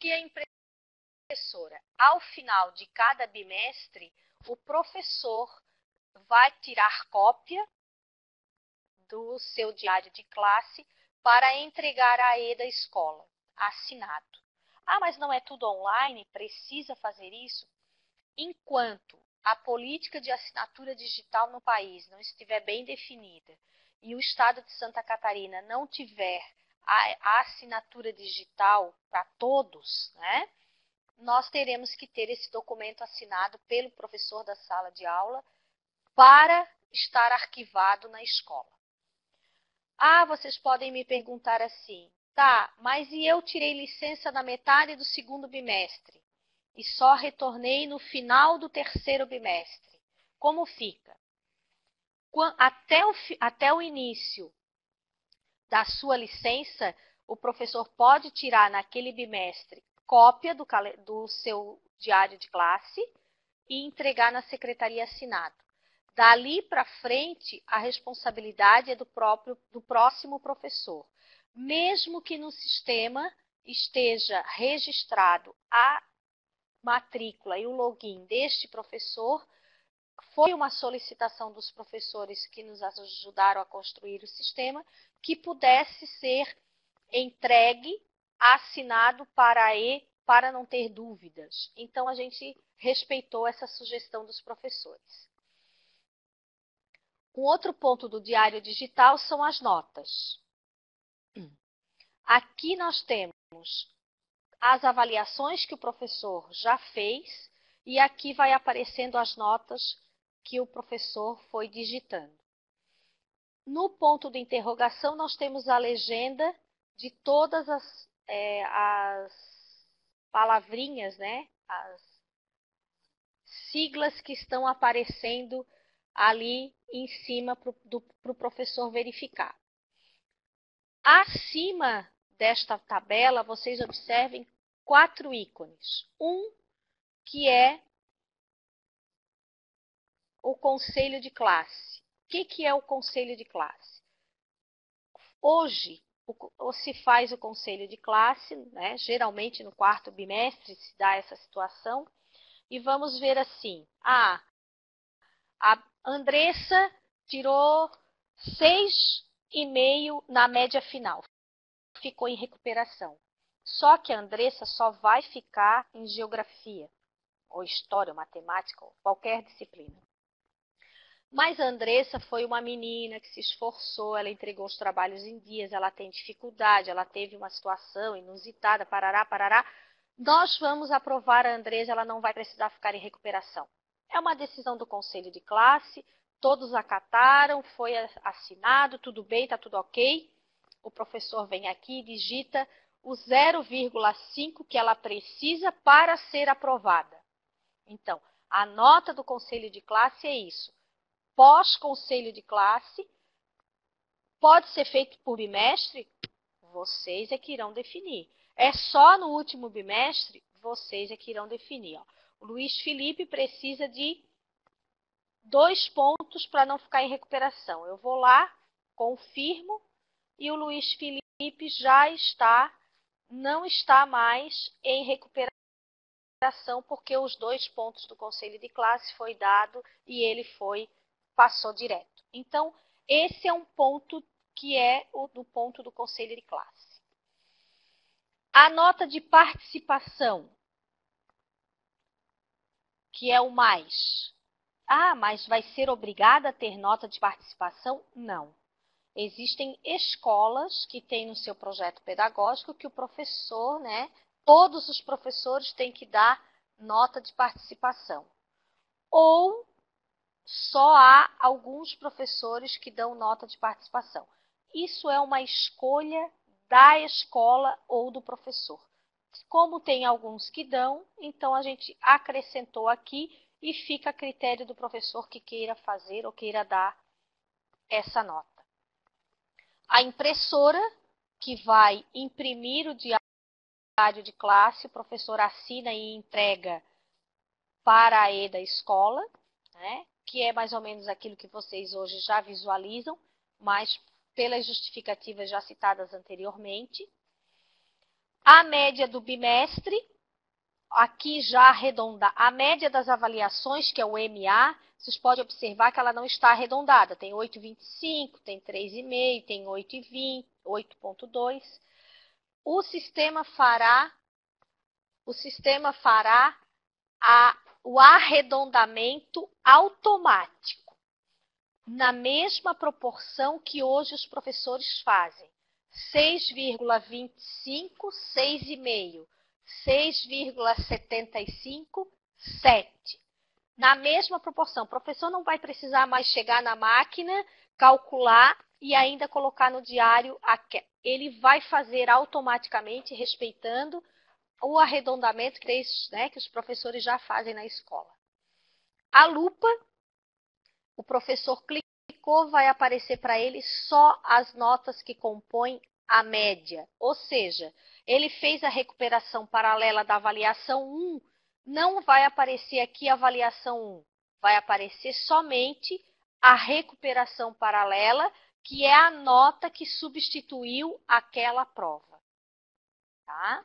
A: que a impressora? Ao final de cada bimestre, o professor vai tirar cópia do seu diário de classe para entregar à EDA escola, assinado. Ah, mas não é tudo online? Precisa fazer isso? Enquanto a política de assinatura digital no país não estiver bem definida e o Estado de Santa Catarina não tiver a assinatura digital para todos, né, nós teremos que ter esse documento assinado pelo professor da sala de aula para estar arquivado na escola. Ah, vocês podem me perguntar assim, tá, mas e eu tirei licença na metade do segundo bimestre e só retornei no final do terceiro bimestre? Como fica? Até o início da sua licença, o professor pode tirar naquele bimestre cópia do seu diário de classe e entregar na secretaria assinado. Dali para frente, a responsabilidade é do próximo professor. Mesmo que no sistema esteja registrado a matrícula e o login deste professor, foi uma solicitação dos professores que nos ajudaram a construir o sistema, que pudesse ser entregue, assinado para não ter dúvidas. Então, a gente respeitou essa sugestão dos professores. Um outro ponto do diário digital são as notas. Aqui nós temos as avaliações que o professor já fez e aqui vai aparecendo as notas que o professor foi digitando. No ponto de interrogação, nós temos a legenda de todas as palavrinhas, né? As siglas que estão aparecendo ali em cima para o professor verificar. Acima desta tabela, vocês observem 4 ícones. Um que é o conselho de classe. O que é o conselho de classe? Hoje, se faz o conselho de classe, né? Geralmente no 4º bimestre se dá essa situação, e vamos ver assim, a Andressa tirou 6,5 na média final, ficou em recuperação. Só que a Andressa só vai ficar em geografia, ou história, ou matemática, ou qualquer disciplina. Mas a Andressa foi uma menina que se esforçou, ela entregou os trabalhos em dias, ela tem dificuldade, ela teve uma situação inusitada, parará, parará. Nós vamos aprovar a Andressa, ela não vai precisar ficar em recuperação. É uma decisão do conselho de classe, todos acataram, foi assinado, tudo bem, está tudo ok. O professor vem aqui e digita o 0,5 que ela precisa para ser aprovada. Então, a nota do conselho de classe é isso. Pós-conselho de classe, pode ser feito por bimestre? Vocês é que irão definir. É só no último bimestre? Vocês é que irão definir. Ó. O Luiz Felipe precisa de 2 pontos para não ficar em recuperação. Eu vou lá, confirmo, e o Luiz Felipe já não está mais em recuperação, porque os 2 pontos do conselho de classe foi dado e ele passou direto. Então, esse é um ponto que é o do ponto do conselho de classe. A nota de participação, que é o mais. Ah, mas vai ser obrigada a ter nota de participação? Não. Existem escolas que têm no seu projeto pedagógico que o professor, né, todos os professores têm que dar nota de participação. Ou só há alguns professores que dão nota de participação. Isso é uma escolha da escola ou do professor. Como tem alguns que dão, então a gente acrescentou aqui e fica a critério do professor que queira fazer ou queira dar essa nota. A impressora que vai imprimir o diário de classe, o professor assina e entrega para a E da escola, né? Que é mais ou menos aquilo que vocês hoje já visualizam, mas pelas justificativas já citadas anteriormente. A média do bimestre, aqui já arredonda a média das avaliações, que é o MA, vocês podem observar que ela não está arredondada, tem 8,25, tem 3,5, tem 8,20, 8,2. O sistema fará o arredondamento automático, na mesma proporção que hoje os professores fazem. 6,25, 6,5, 6,75, 7. Na mesma proporção. O professor não vai precisar mais chegar na máquina, calcular e ainda colocar no diário. Ele vai fazer automaticamente, respeitando o arredondamento que os professores já fazem na escola. A lupa, o professor clicou clicou, vai aparecer para ele só as notas que compõem a média. Ou seja, ele fez a recuperação paralela da avaliação 1, não vai aparecer aqui a avaliação 1. Vai aparecer somente a recuperação paralela, que é a nota que substituiu aquela prova. Tá?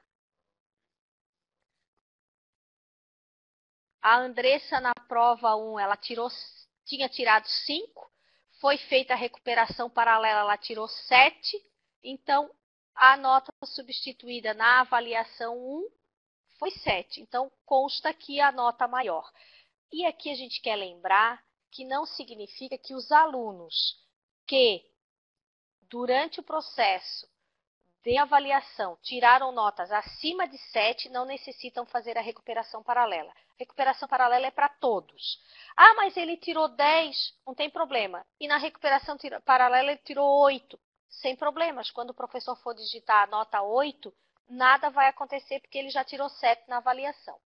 A: A Andressa, na prova 1, ela tinha tirado 5. Foi feita a recuperação paralela, ela tirou 7. Então, a nota substituída na avaliação 1 foi 7. Então, consta aqui a nota maior. E aqui a gente quer lembrar que não significa que os alunos que, durante o processo de avaliação, tiraram notas acima de 7, não necessitam fazer a recuperação paralela. A recuperação paralela é para todos. Ah, mas ele tirou 10, não tem problema. E na recuperação paralela ele tirou 8, sem problemas. Quando o professor for digitar a nota 8, nada vai acontecer porque ele já tirou 7 na avaliação.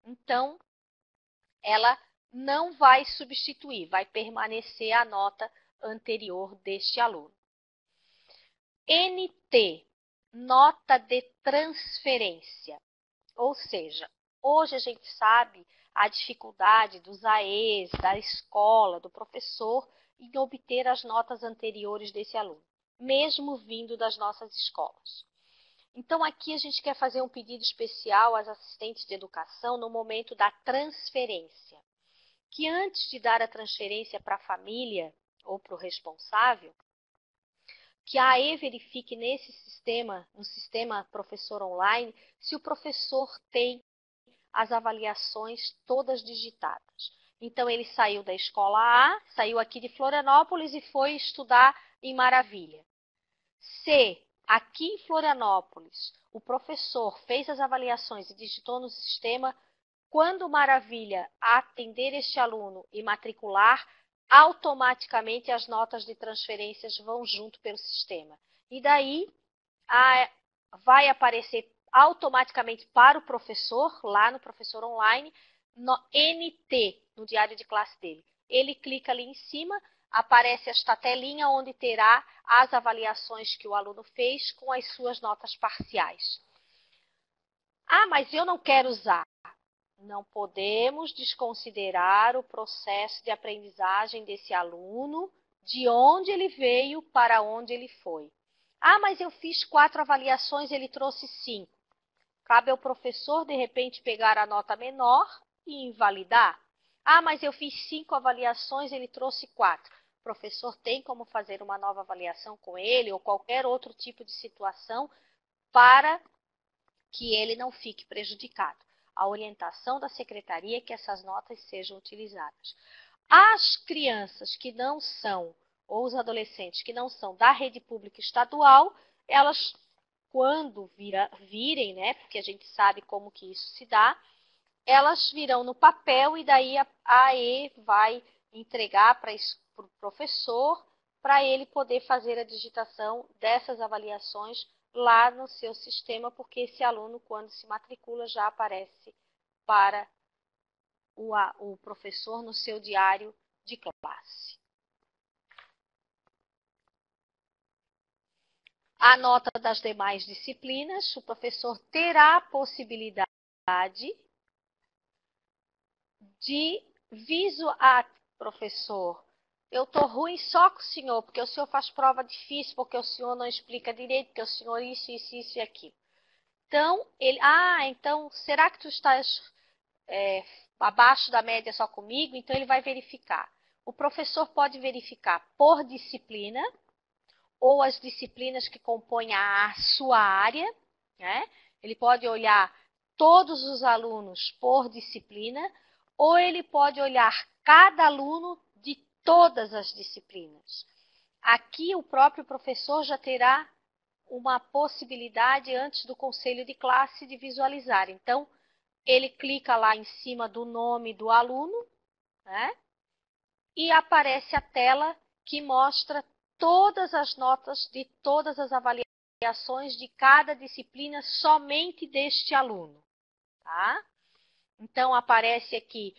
A: Então, ela não vai substituir, vai permanecer a nota anterior deste aluno. NT, nota de transferência. Ou seja, hoje a gente sabe a dificuldade dos AEs, da escola, do professor em obter as notas anteriores desse aluno, mesmo vindo das nossas escolas. Então, aqui a gente quer fazer um pedido especial às assistentes de educação no momento da transferência, que antes de dar a transferência para a família ou para o responsável, que a AE verifique nesse sistema, no sistema professor online, se o professor tem as avaliações todas digitadas. Então, ele saiu da escola A, saiu aqui de Florianópolis e foi estudar em Maravilha. Se aqui em Florianópolis o professor fez as avaliações e digitou no sistema, quando Maravilha atender este aluno e matricular, automaticamente as notas de transferências vão junto pelo sistema. E daí vai aparecer automaticamente para o professor, lá no professor online, no NT, no diário de classe dele. Ele clica ali em cima, aparece esta telinha onde terá as avaliações que o aluno fez com as suas notas parciais. Ah, mas eu não quero usar. Não podemos desconsiderar o processo de aprendizagem desse aluno, de onde ele veio para onde ele foi. Ah, mas eu fiz 4 avaliações, ele trouxe 5. Cabe ao professor, de repente, pegar a nota menor e invalidar. Ah, mas eu fiz 5 avaliações, ele trouxe 4. O professor tem como fazer uma nova avaliação com ele ou qualquer outro tipo de situação para que ele não fique prejudicado. A orientação da secretaria é que essas notas sejam utilizadas. As crianças que não são, ou os adolescentes que não são da rede pública estadual, elas, quando virem, né, porque a gente sabe como que isso se dá, elas virão no papel e daí a AE vai entregar para o professor para ele poder fazer a digitação dessas avaliações lá no seu sistema, porque esse aluno, quando se matricula, já aparece para o professor no seu diário de classe. A nota das demais disciplinas, o professor terá a possibilidade de visualizar, professor, eu estou ruim só com o senhor, porque o senhor faz prova difícil, porque o senhor não explica direito, porque o senhor isso e aquilo. Então, então, será que tu estás abaixo da média só comigo? Então, ele vai verificar. O professor pode verificar por disciplina, ou as disciplinas que compõem a sua área, né? Ele pode olhar todos os alunos por disciplina, ou ele pode olhar cada aluno de todas as disciplinas. Aqui o próprio professor já terá uma possibilidade antes do conselho de classe de visualizar. Então, ele clica lá em cima do nome do aluno, né? E aparece a tela que mostra todas as notas de todas as avaliações de cada disciplina somente deste aluno. Tá? Então, aparece aqui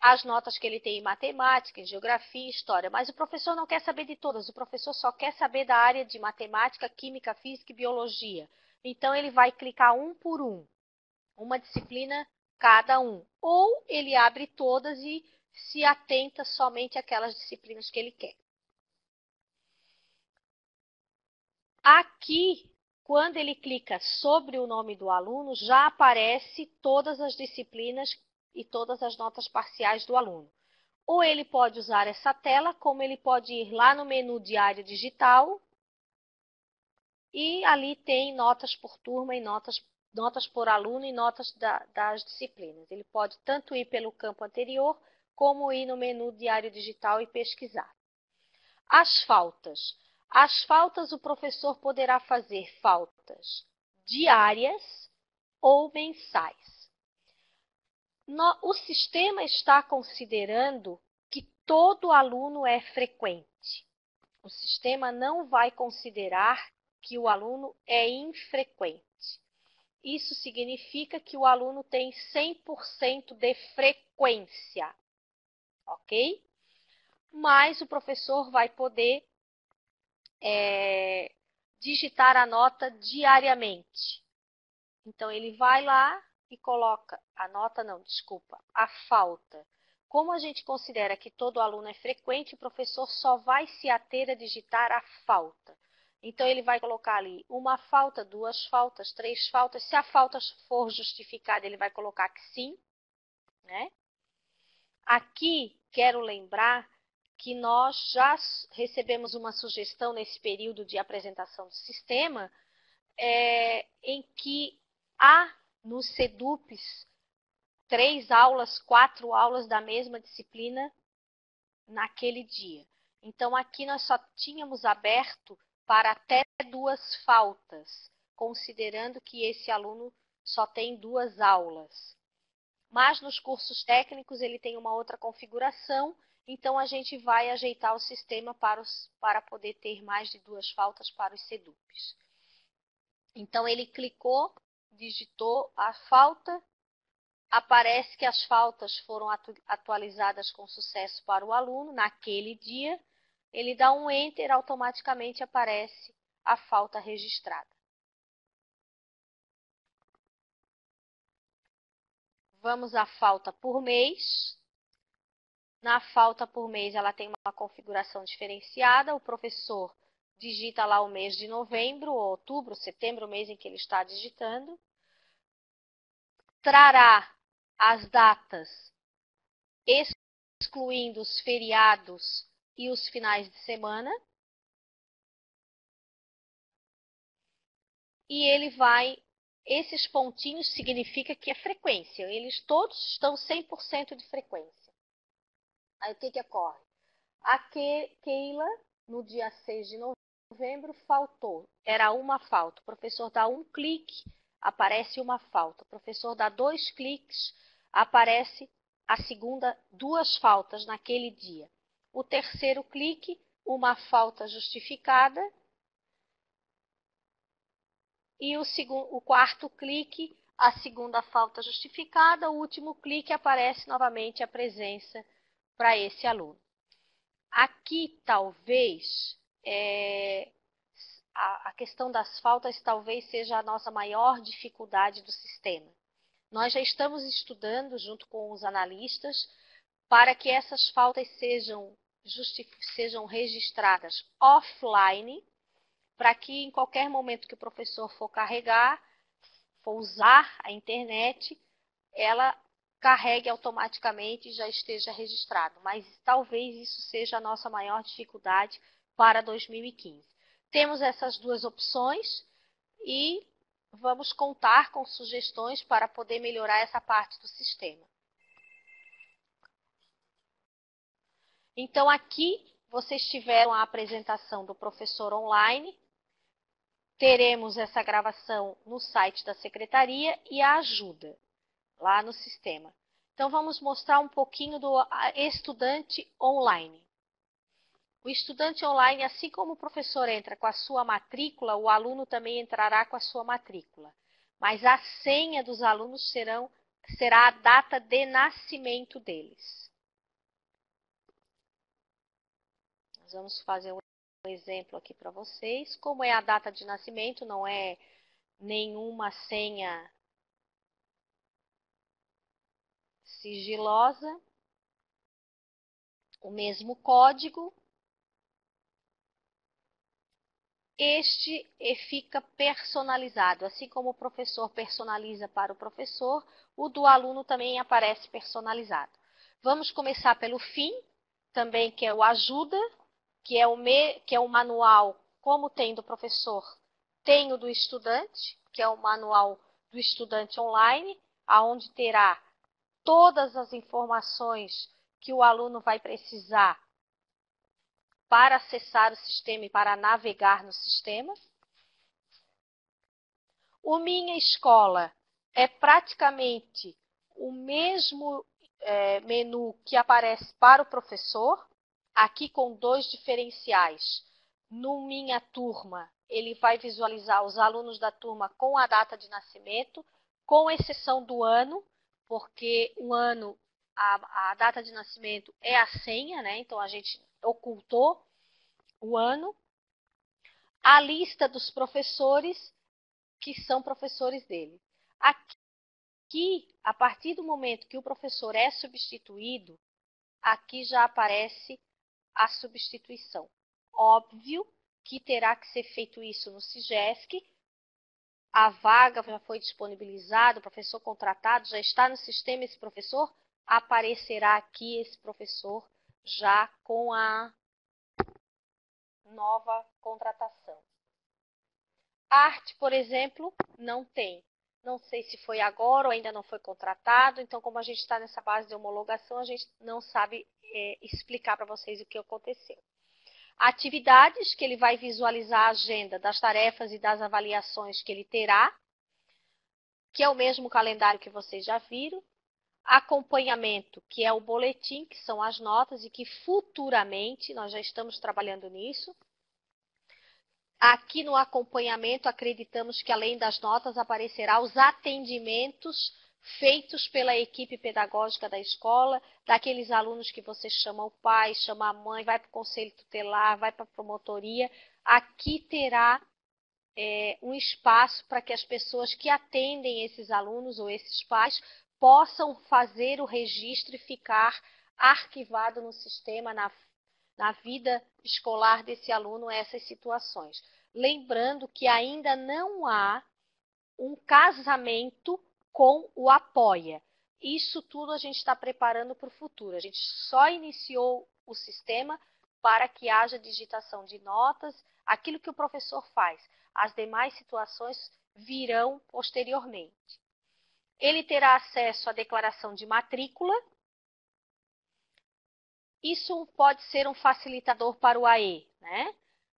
A: as notas que ele tem em matemática, em geografia, história. Mas o professor não quer saber de todas, o professor só quer saber da área de matemática, química, física e biologia. Então, ele vai clicar um por um, uma disciplina cada um. Ou ele abre todas e se atenta somente àquelas disciplinas que ele quer. Aqui, quando ele clica sobre o nome do aluno, já aparece todas as disciplinas e todas as notas parciais do aluno. Ou ele pode usar essa tela, como ele pode ir lá no menu Diário Digital e ali tem notas por turma e notas por aluno e notas das disciplinas. Ele pode tanto ir pelo campo anterior, como ir no menu Diário Digital e pesquisar. As faltas. As faltas, o professor poderá fazer faltas diárias ou mensais. O sistema está considerando que todo aluno é frequente. O sistema não vai considerar que o aluno é infrequente. Isso significa que o aluno tem 100% de frequência, ok? Mas o professor vai poder digitar a nota diariamente. Então, ele vai lá e coloca a falta. Como a gente considera que todo aluno é frequente, o professor só vai se ater a digitar a falta. Então, ele vai colocar ali uma falta, 2 faltas, 3 faltas. Se a falta for justificada, ele vai colocar que sim, né? Aqui, quero lembrar que nós já recebemos uma sugestão nesse período de apresentação do sistema, em que há nos SEDUPs 3 aulas, 4 aulas da mesma disciplina naquele dia. Então, aqui nós só tínhamos aberto para até 2 faltas, considerando que esse aluno só tem 2 aulas. Mas nos cursos técnicos ele tem uma outra configuração, então a gente vai ajeitar o sistema para poder ter mais de 2 faltas para os SEDUPs. Então ele clicou, digitou a falta, aparece que as faltas foram atualizadas com sucesso para o aluno naquele dia, ele dá um Enter, automaticamente aparece a falta registrada. Vamos à falta por mês. Na falta por mês, ela tem uma configuração diferenciada. O professor digita lá o mês de novembro, outubro, setembro, o mês em que ele está digitando. Trará as datas, excluindo os feriados e os finais de semana. E ele vai... Esses pontinhos significa que é frequência. Eles todos estão 100% de frequência. Aí o que ocorre? A Keila, no dia 6 de novembro, faltou. Era uma falta. O professor dá um clique, aparece uma falta. O professor dá 2 cliques, aparece a segunda, 2 faltas naquele dia. O terceiro clique, uma falta justificada. E o quarto clique, a segunda falta justificada. O último clique, aparece novamente a presença para esse aluno. Aqui, talvez, a questão das faltas talvez seja a nossa maior dificuldade do sistema. Nós já estamos estudando, junto com os analistas, para que essas faltas sejam registradas offline, para que em qualquer momento que o professor for carregar, for usar a internet, ela carregue automaticamente e já esteja registrado. Mas talvez isso seja a nossa maior dificuldade para 2015. Temos essas 2 opções e vamos contar com sugestões para poder melhorar essa parte do sistema. Então, aqui vocês tiveram a apresentação do professor online. Teremos essa gravação no site da secretaria e a ajuda lá no sistema. Então, vamos mostrar um pouquinho do estudante online. O estudante online, assim como o professor entra com a sua matrícula, o aluno também entrará com a sua matrícula. Mas a senha dos alunos será a data de nascimento deles. Nós vamos fazer um exemplo aqui para vocês. Como é a data de nascimento, não é nenhuma senha sigilosa, o mesmo código. Este fica personalizado, assim como o professor personaliza para o professor, o do aluno também aparece personalizado. Vamos começar pelo fim, também que é o ajuda, que é o manual, como tem do professor, tem o do estudante, que é o manual do estudante online, aonde terá todas as informações que o aluno vai precisar para acessar o sistema e para navegar no sistema. O Minha Escola é praticamente o mesmo menu que aparece para o professor, aqui com dois diferenciais. No Minha Turma, ele vai visualizar os alunos da turma com a data de nascimento, com exceção do ano, porque o ano, a data de nascimento é a senha, né? Então a gente ocultou o ano. A lista dos professores que são professores dele. Aqui, a partir do momento que o professor é substituído, aqui já aparece a substituição. Óbvio que terá que ser feito isso no SIGESC, a vaga já foi disponibilizada, o professor contratado já está no sistema, esse professor aparecerá aqui, esse professor já com a nova contratação. Arte, por exemplo, não tem. Não sei se foi agora ou ainda não foi contratado. Então, como a gente está nessa base de homologação, a gente não sabe explicar para vocês o que aconteceu. Atividades, que ele vai visualizar a agenda das tarefas e das avaliações que ele terá, que é o mesmo calendário que vocês já viram. Acompanhamento, que é o boletim, que são as notas e que futuramente nós já estamos trabalhando nisso. Aqui no acompanhamento, acreditamos que além das notas aparecerá os atendimentos feitos pela equipe pedagógica da escola, daqueles alunos que você chama o pai, chama a mãe, vai para o conselho tutelar, vai para a promotoria. Aqui terá um espaço para que as pessoas que atendem esses alunos ou esses pais possam fazer o registro e ficar arquivado no sistema, na vida escolar desse aluno, essas situações. Lembrando que ainda não há um casamento com o Apoia. Isso tudo a gente está preparando para o futuro. A gente só iniciou o sistema para que haja digitação de notas, aquilo que o professor faz. As demais situações virão posteriormente. Ele terá acesso à declaração de matrícula. Isso pode ser um facilitador para o AE, né?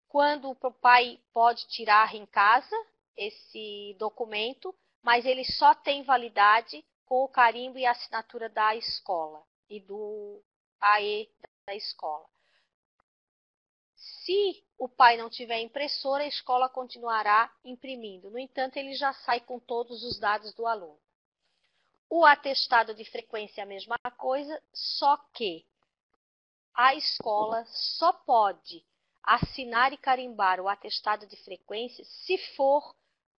A: Quando o pai pode tirar em casa esse documento, mas ele só tem validade com o carimbo e a assinatura da escola e do AE da escola. Se o pai não tiver impressora, a escola continuará imprimindo. No entanto, ele já sai com todos os dados do aluno. O atestado de frequência é a mesma coisa, só que a escola só pode assinar e carimbar o atestado de frequência se for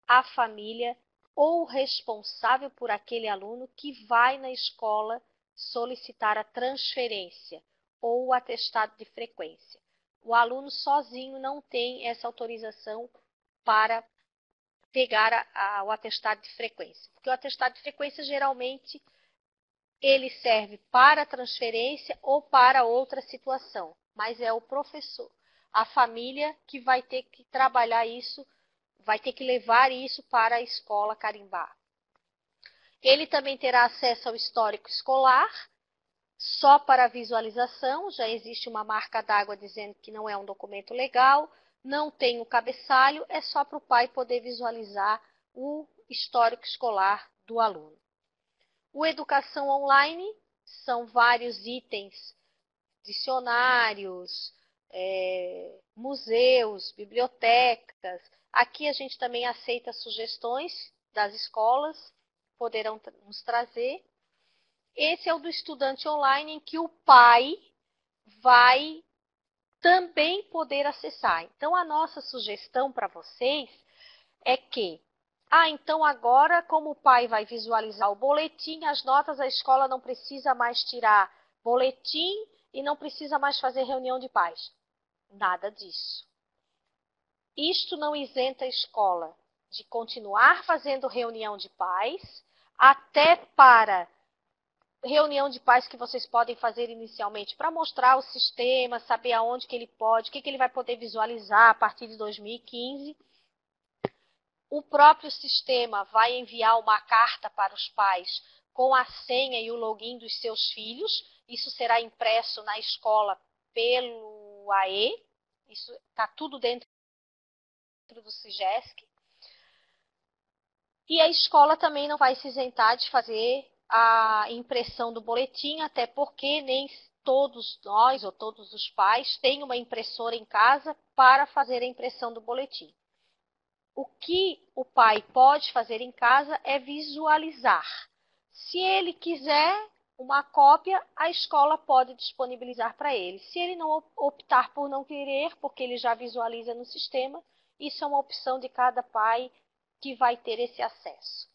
A: a família ou o responsável por aquele aluno que vai na escola solicitar a transferência ou o atestado de frequência. O aluno sozinho não tem essa autorização para pegar o atestado de frequência, porque o atestado de frequência geralmente ele serve para transferência ou para outra situação, mas é o professor, a família que vai ter que trabalhar isso, vai ter que levar isso para a escola carimbar. Ele também terá acesso ao histórico escolar, só para visualização, já existe uma marca d'água dizendo que não é um documento legal, não tem o cabeçalho, é só para o pai poder visualizar o histórico escolar do aluno. O Educação Online são vários itens, dicionários, museus, bibliotecas. Aqui a gente também aceita sugestões das escolas, poderão nos trazer. Esse é o do estudante online, em que o pai vai também poder acessar. Então, a nossa sugestão para vocês é que, então agora, como o pai vai visualizar o boletim, as notas, a escola não precisa mais tirar boletim e não precisa mais fazer reunião de pais. Nada disso. Isto não isenta a escola de continuar fazendo reunião de pais, até para reunião de pais que vocês podem fazer inicialmente para mostrar o sistema, saber aonde que ele pode, o que ele vai poder visualizar a partir de 2015. O próprio sistema vai enviar uma carta para os pais com a senha e o login dos seus filhos. Isso será impresso na escola pelo AE. Isso está tudo dentro do SIGESC. E a escola também não vai se isentar de fazer a impressão do boletim, até porque nem todos nós ou todos os pais têm uma impressora em casa para fazer a impressão do boletim. O que o pai pode fazer em casa é visualizar. Se ele quiser uma cópia, a escola pode disponibilizar para ele. Se ele não optar por não querer, porque ele já visualiza no sistema, isso é uma opção de cada pai que vai ter esse acesso.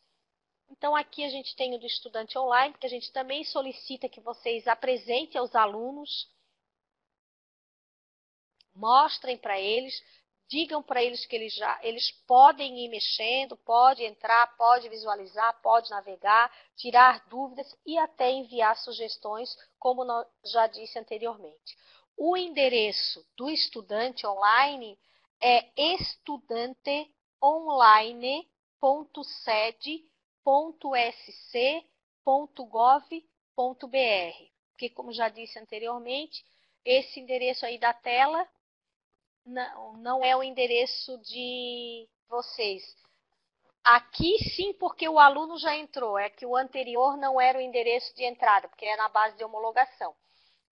A: Então, aqui a gente tem o do estudante online, que a gente também solicita que vocês apresentem aos alunos, mostrem para eles, digam para eles que eles podem ir mexendo, pode entrar, pode visualizar, pode navegar, tirar dúvidas e até enviar sugestões, como eu já disse anteriormente. O endereço do estudante online é estudanteonline.sed.sc.gov.br, porque, como já disse anteriormente, esse endereço aí da tela não é o endereço de vocês. Aqui sim, porque o aluno já entrou, é que o anterior não era o endereço de entrada, porque é na base de homologação.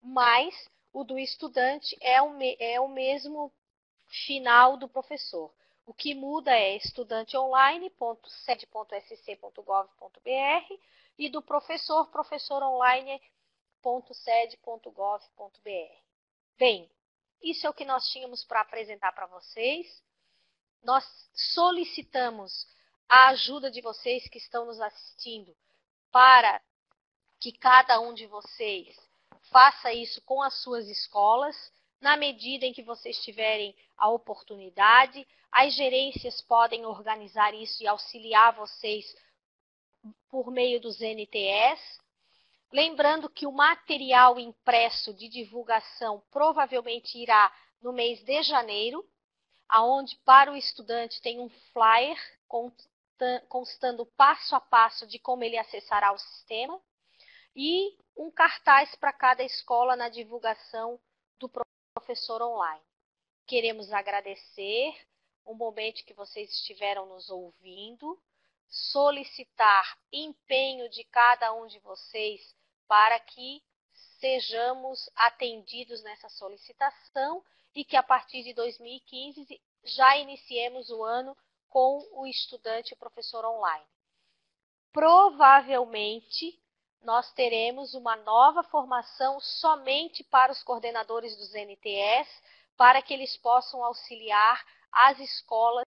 A: Mas o do estudante é o mesmo final do professor. O que muda é estudanteonline.sed.sc.gov.br e do professor, professoronline.sed.gov.br. Bem, isso é o que nós tínhamos para apresentar para vocês. Nós solicitamos a ajuda de vocês que estão nos assistindo para que cada um de vocês faça isso com as suas escolas, na medida em que vocês tiverem a oportunidade. As gerências podem organizar isso e auxiliar vocês por meio dos NTS. Lembrando que o material impresso de divulgação provavelmente irá no mês de janeiro, aonde para o estudante tem um flyer constando passo a passo de como ele acessará o sistema e um cartaz para cada escola na divulgação do professor online. Queremos agradecer o momento que vocês estiveram nos ouvindo, solicitar empenho de cada um de vocês para que sejamos atendidos nessa solicitação e que a partir de 2015 já iniciemos o ano com o estudante e o professor online. Provavelmente nós teremos uma nova formação somente para os coordenadores dos NTS, para que eles possam auxiliar as escolas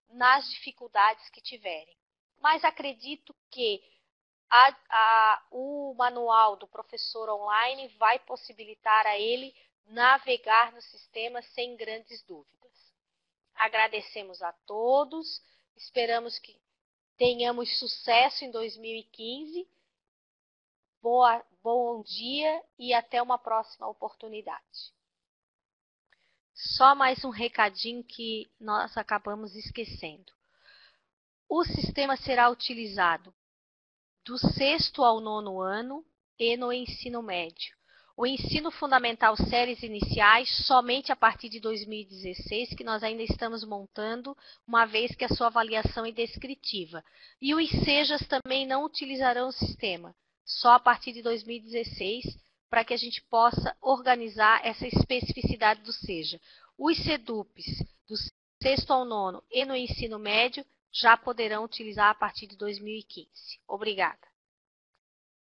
A: nas dificuldades que tiverem. Mas acredito que o manual do professor online vai possibilitar a ele navegar no sistema sem grandes dúvidas. Agradecemos a todos, esperamos que tenhamos sucesso em 2015. Bom dia e até uma próxima oportunidade. Só mais um recadinho que nós acabamos esquecendo. O sistema será utilizado do 6º ao 9º ano e no ensino médio. O ensino fundamental séries iniciais somente a partir de 2016, que nós ainda estamos montando, uma vez que a sua avaliação é descritiva. E os SEJAs também não utilizarão o sistema, só a partir de 2016, para que a gente possa organizar essa especificidade do SEJA. Os SEDUPs do 6º ao 9º e no ensino médio já poderão utilizar a partir de 2015. Obrigada.